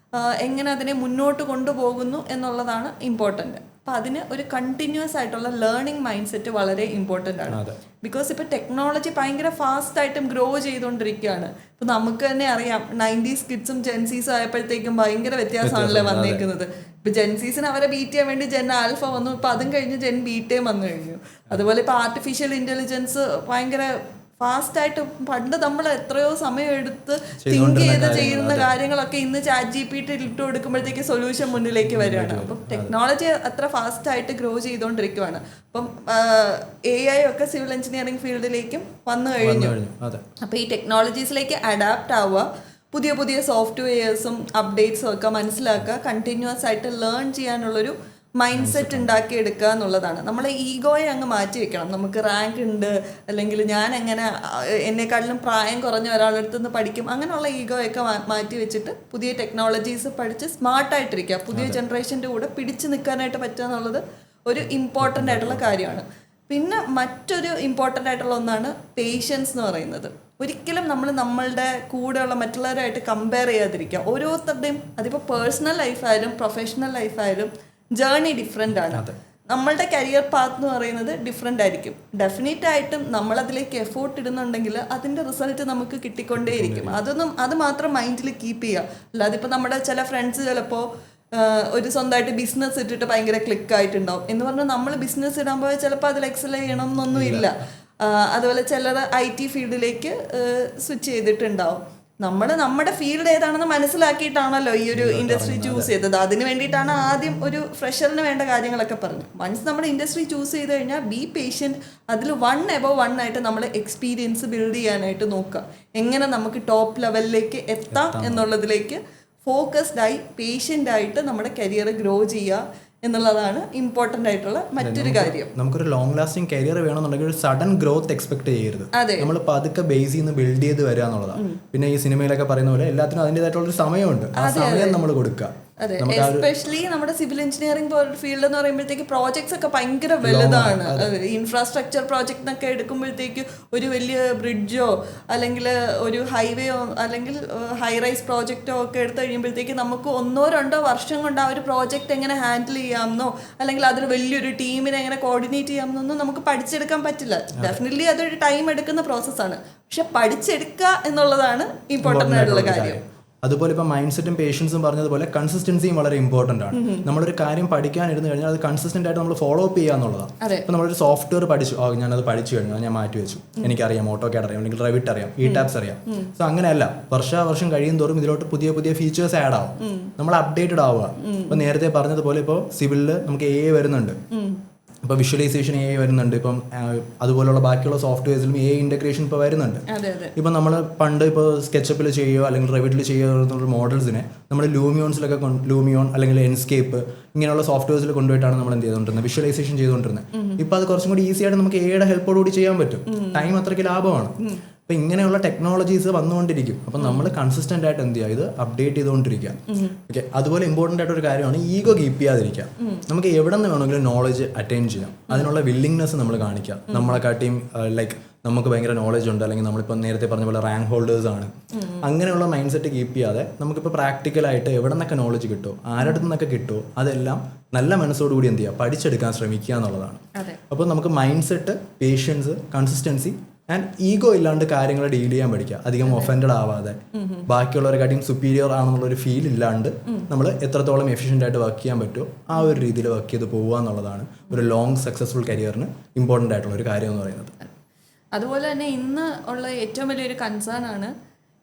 S1: എങ്ങനെ അതിനെ മുന്നോട്ട് കൊണ്ടുപോകുന്നു എന്നുള്ളതാണ് ഇമ്പോർട്ടൻ്റ്. അപ്പോൾ അതിന് ഒരു കണ്ടിന്യൂസ് ആയിട്ടുള്ള ലേണിംഗ് മൈൻഡ് സെറ്റ് വളരെ ഇമ്പോർട്ടൻ്റ് ആണ്. ബിക്കോസ് ഇപ്പോൾ ടെക്നോളജി ഭയങ്കര ഫാസ്റ്റായിട്ടും ഗ്രോ ചെയ്തുകൊണ്ടിരിക്കുകയാണ്. ഇപ്പോൾ നമുക്ക് തന്നെ അറിയാം, 90s കിഡ്സും ജെൻസീസും ആയപ്പോഴത്തേക്കും ഭയങ്കര വ്യത്യാസമാണല്ലോ വന്നേക്കുന്നത്. ഇപ്പോൾ ജെൻസീസിന് അവരെ ബീറ്റ് ചെയ്യാൻ വേണ്ടി ജെൻ ആൽഫ വന്നു, ഇപ്പോൾ അതും കഴിഞ്ഞ് ജെൻ ബീറ്റയും വന്നു കഴിഞ്ഞു. അതുപോലെ ഇപ്പോൾ ആർട്ടിഫിഷ്യൽ ഇൻ്റലിജൻസ് ഭയങ്കര ഫാസ്റ്റായിട്ട്, പണ്ട് നമ്മൾ എത്രയോ സമയം എടുത്ത് തിങ്ക് ചെയ്ത് ചെയ്യുന്ന കാര്യങ്ങളൊക്കെ ഇന്ന് ChatGPT ഇട്ട് കൊടുക്കുമ്പോഴത്തേക്ക് സൊല്യൂഷൻ മുന്നിലേക്ക് വരികയാണ്. അപ്പം ടെക്നോളജി അത്ര ഫാസ്റ്റായിട്ട് ഗ്രോ ചെയ്തുകൊണ്ടിരിക്കുകയാണ്. അപ്പം AI ഒക്കെ സിവിൽ എഞ്ചിനീയറിംഗ് ഫീൽഡിലേക്കും വന്നു കഴിഞ്ഞു. അപ്പോൾ ഈ ടെക്നോളജീസിലേക്ക് അഡാപ്റ്റ് ആവുക, പുതിയ പുതിയ സോഫ്റ്റ്വെയർസും അപ്ഡേറ്റ്സും ഒക്കെ മനസ്സിലാക്കുക, കണ്ടിന്യൂസ് ആയിട്ട് ലേൺ ചെയ്യാനുള്ളൊരു മൈൻഡ് സെറ്റ് ഉണ്ടാക്കിയെടുക്കുക എന്നുള്ളതാണ്. നമ്മളെ ഈഗോയെ അങ്ങ് മാറ്റി വെക്കണം. നമുക്ക് റാങ്ക് ഉണ്ട്, അല്ലെങ്കിൽ ഞാൻ എങ്ങനെ എന്നെക്കാട്ടിലും പ്രായം കുറഞ്ഞ ഒരാളുടെ അടുത്ത് നിന്ന് പഠിക്കും, അങ്ങനെയുള്ള ഈഗോയൊക്കെ മാറ്റി വെച്ചിട്ട് പുതിയ ടെക്നോളജീസ് പഠിച്ച് സ്മാർട്ടായിട്ടിരിക്കുക, പുതിയ ജനറേഷൻ്റെ കൂടെ പിടിച്ചു നിൽക്കാനായിട്ട് പറ്റുക എന്നുള്ളത് ഒരു ഇമ്പോർട്ടൻ്റ് ആയിട്ടുള്ള കാര്യമാണ്. പിന്നെ മറ്റൊരു ഇമ്പോർട്ടൻ്റ് ആയിട്ടുള്ള ഒന്നാണ് പേഷ്യൻസ് എന്ന് പറയുന്നത്. ഒരിക്കലും നമ്മൾ നമ്മളുടെ കൂടെയുള്ള മറ്റുള്ളവരായിട്ട് കമ്പയർ ചെയ്യാതിരിക്കുക. ഓരോരുത്തരുടെയും, അതിപ്പോൾ പേഴ്സണൽ ലൈഫായാലും പ്രൊഫഷണൽ ലൈഫായാലും ജേർണി ഡിഫറെൻ്റ് ആണ്. നമ്മളുടെ കരിയർ പാത്ത് എന്ന് പറയുന്നത് ഡിഫറെൻ്റ് ആയിരിക്കും. ഡെഫിനറ്റ് ആയിട്ടും നമ്മളതിലേക്ക് എഫോർട്ട് ഇടുന്നുണ്ടെങ്കിൽ അതിൻ്റെ റിസൾട്ട് നമുക്ക് കിട്ടിക്കൊണ്ടേയിരിക്കും. അത് മാത്രം മൈൻഡിൽ കീപ്പ് ചെയ്യുക. അല്ലാതെ ഇപ്പോൾ നമ്മുടെ ചില ഫ്രണ്ട്സ് ചിലപ്പോൾ ഒരു സ്വന്തമായിട്ട് ബിസിനസ് ഇട്ടിട്ട് ഭയങ്കര ക്ലിക്കായിട്ടുണ്ടാവും എന്ന് പറഞ്ഞാൽ നമ്മൾ ബിസിനസ് ഇടാൻ പോയാൽ ചിലപ്പോൾ അതിൽ എക്സൽ ചെയ്യണം എന്നൊന്നും ഇല്ല. അതുപോലെ ചിലർ IT ഫീൽഡിലേക്ക് സ്വിച്ച് ചെയ്തിട്ടുണ്ടാവും. നമ്മൾ നമ്മുടെ ഫീൽഡ് ഏതാണെന്ന് മനസ്സിലാക്കിയിട്ടാണല്ലോ ഈ ഒരു ഇൻഡസ്ട്രി ചൂസ് ചെയ്തത്. അതിന് വേണ്ടിയിട്ടാണ് ആദ്യം ഒരു ഫ്രഷറിന് വേണ്ട കാര്യങ്ങളൊക്കെ പറഞ്ഞു. വൺസ് നമ്മുടെ ഇൻഡസ്ട്രി ചൂസ് ചെയ്ത് കഴിഞ്ഞാൽ ബി പേഷ്യൻറ്റ്, അതിൽ 1 above 1 ആയിട്ട് നമ്മൾ എക്സ്പീരിയൻസ് ബിൽഡ് ചെയ്യാനായിട്ട് നോക്കുക. എങ്ങനെ നമുക്ക് ടോപ്പ് ലെവലിലേക്ക് എത്താം എന്നുള്ളതിലേക്ക് ഫോക്കസ്ഡായി പേഷ്യൻ്റായിട്ട് നമ്മുടെ കരിയർ ഗ്രോ ചെയ്യുക എന്നുള്ളതാണ് ഇമ്പോർട്ടൻ്റ് ആയിട്ടുള്ള മറ്റൊരു കാര്യം.
S2: നമുക്കൊരു ലോങ് ലാസ്റ്റിംഗ് കരിയർ വേണമെന്നുണ്ടെങ്കിൽ ഒരു സഡൻ ഗ്രോത്ത് എക്സ്പെക്ട് ചെയ്യരുത്. നമ്മൾ പതുക്കെ ബേസ് ചെയ്യുന്ന ബിൽഡ് ചെയ്ത് വരിക എന്നുള്ളതാണ്. പിന്നെ ഈ സിനിമയിലൊക്കെ പറയുന്ന പോലെ എല്ലാത്തിനും അതിൻ്റെതായിട്ടുള്ള ഒരു സമയമുണ്ട്, ആ സമയം നമ്മൾ കൊടുക്കുക.
S1: അതെ, എസ്പെഷ്യലി നമ്മുടെ സിവിൽ എഞ്ചിനീയറിംഗ് ഫീൽഡ് എന്ന് പറയുമ്പോഴത്തേക്ക് പ്രോജക്ട്സ് ഒക്കെ ഭയങ്കര വലുതാണ്. ഇൻഫ്രാസ്ട്രക്ചർ പ്രോജക്റ്റ് എന്നൊക്കെ എടുക്കുമ്പോഴത്തേക്ക് ഒരു വലിയ ബ്രിഡ്ജോ അല്ലെങ്കിൽ ഒരു ഹൈവേയോ അല്ലെങ്കിൽ ഹൈ റൈസ് പ്രോജക്റ്റോ ഒക്കെ എടുത്തു കഴിയുമ്പോഴത്തേക്ക് നമുക്ക് 1-2 വർഷം കൊണ്ട് ആ ഒരു പ്രോജക്റ്റ് എങ്ങനെ ഹാൻഡിൽ ചെയ്യാമെന്നോ അല്ലെങ്കിൽ അതിൽ വലിയൊരു ടീമിനെ എങ്ങനെ കോർഡിനേറ്റ് ചെയ്യാമെന്നൊന്നും നമുക്ക് പഠിച്ചെടുക്കാൻ പറ്റില്ല. ഡെഫിനറ്റ്ലി അതൊരു ടൈം എടുക്കുന്ന പ്രോസസ്സാണ്. പക്ഷെ പഠിച്ചെടുക്കുക എന്നുള്ളതാണ് ഇമ്പോർട്ടൻ്റ് ആയിട്ടുള്ള കാര്യം.
S2: അതുപോലെ ഇപ്പോൾ മൈൻഡ് സെറ്റും പേഷ്യൻസും പറഞ്ഞതുപോലെ കൺസിസ്റ്റൻസിയും വളരെ ഇമ്പോർട്ടൻ്റ് ആണ്. നമ്മളൊരു കാര്യം പഠിക്കാനിരുന്ന് കഴിഞ്ഞാൽ അത് കൺസിസ്റ്റൻ്റ് ആയിട്ട് നമ്മൾ ഫോളോ അപ്പ് ചെയ്യുക എന്നുള്ളതാണ്. ഇപ്പോൾ നമ്മളൊരു സോഫ്റ്റ്വെയർ പഠിച്ചു, ഞാനത് പഠിച്ചു കഴിഞ്ഞാൽ ഞാൻ മാറ്റി വെച്ചു, എനിക്കറിയാം AutoCAD അറിയാം, അല്ലെങ്കിൽ Revit അറിയാം, ടാപ്സ് അറിയാം. സോ അങ്ങനെയല്ല, വർഷം കഴിയും തോറും ഇതിലോട്ട് പുതിയ പുതിയ ഫീച്ചേഴ്സ് ആഡ് ആവും, നമ്മൾ അപ്ഡേറ്റഡ് ആവുക. ഇപ്പോൾ നേരത്തെ പറഞ്ഞതുപോലെ ഇപ്പോൾ സിവിലിൽ നമുക്ക് AI വരുന്നുണ്ട്, ഇപ്പോൾ വിഷ്വലൈസേഷൻ AI വരുന്നുണ്ട്, ഇപ്പം അതുപോലുള്ള ബാക്കിയുള്ള സോഫ്റ്റ്വെയർസിലും AI ഇൻ്റഗ്രേഷൻ ഇപ്പോൾ വരുന്നുണ്ട്. ഇപ്പം നമ്മൾ പണ്ട് ഇപ്പോൾ സ്കെച്ചപ്പിൽ ചെയ്യുകയോ അല്ലെങ്കിൽ റെവിറ്റിൽ ചെയ്യുകയോ മോഡൽസിനെ നമ്മൾ ലൂമിയോൺ അല്ലെങ്കിൽ എൻസ്കേപ്പ് ഇങ്ങനെയുള്ള സോഫ്റ്റ്വെയർസിൽ കൊണ്ടുപോയിട്ടാണ് നമ്മൾ എന്ത് ചെയ്തുകൊണ്ടിരുന്നത്, വിഷ്വലൈസേഷൻ ചെയ്തുകൊണ്ടിരുന്നത്. ഇപ്പോൾ അത് കുറച്ചും കൂടി ഈസി ആയിട്ട് നമുക്ക് AIയുടെ ഹെൽപ്പോടുകൂടി ചെയ്യാൻ പറ്റും, ടൈം അത്രയ്ക്ക് ലാഭമാണ്. അപ്പോൾ ഇങ്ങനെയുള്ള ടെക്നോളജീസ് വന്നുകൊണ്ടിരിക്കും. അപ്പം നമ്മൾ കൺസിസ്റ്റൻ്റ് ആയിട്ട് എന്ത് ചെയ്യുക, ഇത് അപ്ഡേറ്റ് ചെയ്തുകൊണ്ടിരിക്കുക. ഓക്കെ, അതുപോലെ ഇമ്പോർട്ടൻ്റ് ആയിട്ടൊരു കാര്യമാണ് ഈഗോ കീപ്പ് ചെയ്യാതിരിക്കുക. നമുക്ക് എവിടെ നിന്ന് വേണമെങ്കിലും നോളജ് അറ്റൈൻ ചെയ്യാം, അതിനുള്ള വില്ലിങ്നെസ് നമ്മൾ കാണിക്കുക. നമ്മളെക്കാട്ടിയും ലൈക്ക് നമുക്ക് ഭയങ്കര നോളജ് ഉണ്ട്, അല്ലെങ്കിൽ നമ്മളിപ്പോൾ നേരത്തെ പറഞ്ഞ പോലെ റാങ്ക് ഹോൾഡേഴ്സ് ആണ്, അങ്ങനെയുള്ള മൈൻഡ് സെറ്റ് കീപ്പ് ചെയ്യാതെ നമുക്കിപ്പോൾ പ്രാക്ടിക്കലായിട്ട് എവിടെ നിന്നൊക്കെ നോളജ് കിട്ടുമോ, ആരുടെ നിന്നൊക്കെ കിട്ടുമോ, അതെല്ലാം നല്ല മനസ്സോടുകൂടി എന്ത് ചെയ്യുക, പഠിച്ചെടുക്കാൻ ശ്രമിക്കുക എന്നുള്ളതാണ്. അപ്പോൾ നമുക്ക് mind set, patience, consistency and ego ഇല്ലാണ്ട് കാര്യങ്ങൾ ഡീൽ ചെയ്യാൻ പഠിക്കുക. അധികം ഒഫൻഡഡ് ആവാതെ, ബാക്കിയുള്ളവരെക്കാട്ടിയും സുപ്പീരിയർ ആണെന്നുള്ളൊരു ഫീൽ ഇല്ലാണ്ട് നമ്മൾ എത്രത്തോളം എഫിഷ്യൻ്റ് ആയിട്ട് വർക്ക് ചെയ്യാൻ പറ്റുമോ ആ ഒരു രീതിയിൽ വർക്ക് ചെയ്ത് പോവുക എന്നുള്ളതാണ് ഒരു ലോങ് സക്സസ്ഫുൾ കരിയറിന് ഇമ്പോർട്ടൻ്റ് ആയിട്ടുള്ള ഒരു കാര്യം എന്ന് പറയുന്നത്.
S1: അതുപോലെ തന്നെ ഇന്ന് ഉള്ള ഏറ്റവും വലിയൊരു കൺസേൺ ആണ്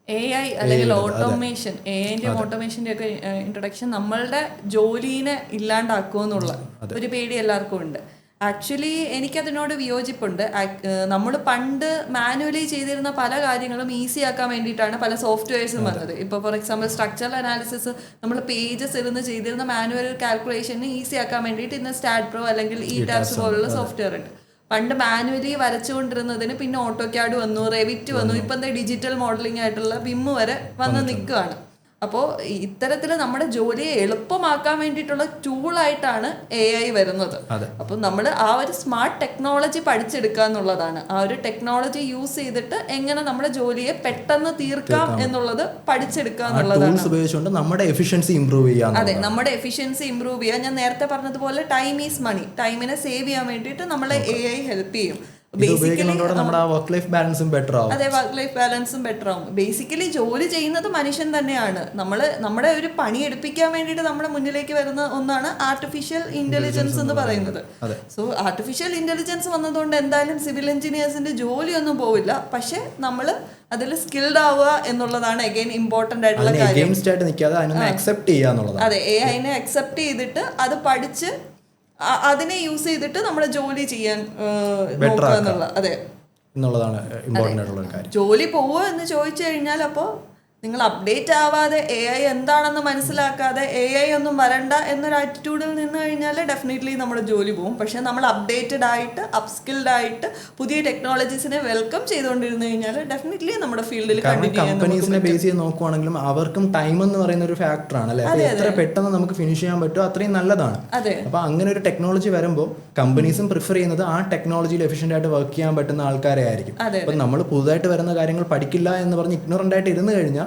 S1: AI അല്ലെങ്കിൽ ഓട്ടോമേഷൻ. AIൻ്റെയും ഓട്ടോമേഷൻ്റെ ഒക്കെ ഇൻട്രൊഡക്ഷൻ നമ്മളുടെ ജോലീനെ ഇല്ലാണ്ടാക്കുമെന്നുള്ള ഒരു പേടി എല്ലാവർക്കും ഉണ്ട്. ആക്ച്വലി എനിക്കതിനോട് വിയോജിപ്പുണ്ട്. നമ്മൾ പണ്ട് മാനുവലി ചെയ്തിരുന്ന പല കാര്യങ്ങളും ഈസി ആക്കാൻ വേണ്ടിയിട്ടാണ് പല സോഫ്റ്റ്വെയർസും വന്നത്. ഇപ്പോൾ ഫോർ എക്സാമ്പിൾ സ്ട്രക്ചറൽ അനാലിസിസ് നമ്മൾ പേജസ് ഇരുന്ന് ചെയ്തിരുന്ന മാനുവൽ കാൽക്കുലേഷന് ഈസി ആക്കാൻ വേണ്ടിയിട്ട് ഇന്ന് സ്റ്റാറ്റ് പ്രോ അല്ലെങ്കിൽ ടാപ്സ് പോലുള്ള സോഫ്റ്റ്വെയർ ഉണ്ട്. പണ്ട് മാനുവലി വരച്ചുകൊണ്ടിരുന്നതിന് പിന്നെ AutoCAD വന്നു, Revit വന്നു, ഇപ്പം എന്താ ഡിജിറ്റൽ മോഡലിംഗ് ആയിട്ടുള്ള BIM വരെ വന്ന് നിൽക്കുകയാണ്. അപ്പോൾ ഇത്തരത്തിൽ നമ്മുടെ ജോലിയെ എളുപ്പമാക്കാൻ വേണ്ടിയിട്ടുള്ള ടൂളായിട്ടാണ് AI വരുന്നത്. അപ്പോൾ നമ്മൾ ആ ഒരു സ്മാർട്ട് ടെക്നോളജി പഠിച്ചെടുക്കുക എന്നുള്ളതാണ്. ആ ഒരു ടെക്നോളജി യൂസ് ചെയ്തിട്ട് എങ്ങനെ നമ്മുടെ ജോലിയെ പെട്ടെന്ന് തീർക്കാം എന്നുള്ളത് പഠിച്ചെടുക്കുക എന്നുള്ളതാണ്.
S2: നമ്മുടെ എഫിഷ്യൻസി ഇംപ്രൂവ് ചെയ്യാം.
S1: അതെ, നമ്മുടെ എഫിഷ്യൻസി ഇംപ്രൂവ് ചെയ്യാൻ ഞാൻ നേരത്തെ പറഞ്ഞതുപോലെ ടൈം ഈസ് മണി, ടൈമിനെ സേവ് ചെയ്യാൻ വേണ്ടിയിട്ട് നമ്മളെ AI ഹെൽപ്പ് ചെയ്യും.
S2: അതെ, വർക്ക് ലൈഫ് ബാലൻസും ബെറ്റർ
S1: ആവും. ബേസിക്കലി ജോലി ചെയ്യുന്നത് മനുഷ്യൻ തന്നെയാണ്. നമ്മുടെ ഒരു പണി എടുപ്പിക്കാൻ വേണ്ടിയിട്ട് നമ്മുടെ മുന്നിലേക്ക് വരുന്ന ഒന്നാണ് ആർട്ടിഫിഷ്യൽ ഇന്റലിജൻസ് എന്ന് പറയുന്നത്. സോ ആർട്ടിഫിഷ്യൽ ഇന്റലിജൻസ് വന്നതുകൊണ്ട് എന്തായാലും സിവിൽ എഞ്ചിനീയേഴ്സിന്റെ ജോലിയൊന്നും പോവില്ല, പക്ഷെ നമ്മൾ അതിൽ സ്കിൽഡ് ആവുക എന്നുള്ളതാണ് അഗൈൻ ഇമ്പോർട്ടന്റ് ആയിട്ടുള്ള കാര്യം. അതെ, AIനെ അക്സെപ്റ്റ് ചെയ്തിട്ട് അത് പഠിച്ച് അതിനെ യൂസ് ചെയ്തിട്ട് നമ്മുടെ ജോലി ചെയ്യാൻ നോക്കുക എന്നുള്ള. അതെ,
S2: എന്നുള്ളതാണ് ഇമ്പോർട്ടന്റ് ആയിട്ടുള്ള കാര്യം.
S1: ജോലി പോവോ എന്ന് ചോദിച്ചു കഴിഞ്ഞാൽ അപ്പോൾ നിങ്ങൾ അപ്ഡേറ്റ് ആവാതെ AI എന്താണെന്ന് മനസ്സിലാക്കാതെ AI ഒന്നും വരണ്ട എന്നൊരു ആറ്റിറ്റ്യൂഡിൽ നിന്ന് കഴിഞ്ഞാൽ ഡെഫിനറ്റ്ലി നമ്മുടെ ജോലി പോകും. പക്ഷെ നമ്മൾ അപ്ഡേറ്റഡ് ആയിട്ട് അപ്സ്കിൽഡ് ആയിട്ട് പുതിയ ടെക്നോളജീസിനെ വെൽക്കം ചെയ്തുകൊണ്ടിരുന്നു കഴിഞ്ഞാൽ ഡെഫിനറ്റ്ലി നമ്മുടെ ഫീൽഡിൽ
S2: കമ്പനീസിനെ ബേസ് ചെയ്ത് നോക്കുവാണെങ്കിലും അവർക്കും ടൈം എന്ന് പറയുന്ന ഒരു ഫാക്ടറാണ് അല്ലേ. എത്ര പെട്ടെന്ന് നമുക്ക് ഫിനിഷ് ചെയ്യാൻ പറ്റുമോ അത്രയും നല്ലതാണ്. അപ്പൊ അങ്ങനെ ഒരു ടെക്നോളജി വരുമ്പോൾ കമ്പനീസും പ്രിഫർ ചെയ്യുന്നത് ആ ടെക്നോളജിയിൽ എഫിഷ്യന്റ് ആയിട്ട് വർക്ക് ചെയ്യാൻ പറ്റുന്ന ആൾക്കാരെ ആയിരിക്കും. അപ്പൊ നമ്മൾ പുതുതായിട്ട് വരുന്ന കാര്യങ്ങൾ പഠിക്കില്ല എന്ന് പറഞ്ഞ് ഇഗ്നോറന്റ് ആയിട്ട് ഇരുന്ന് കഴിഞ്ഞാൽ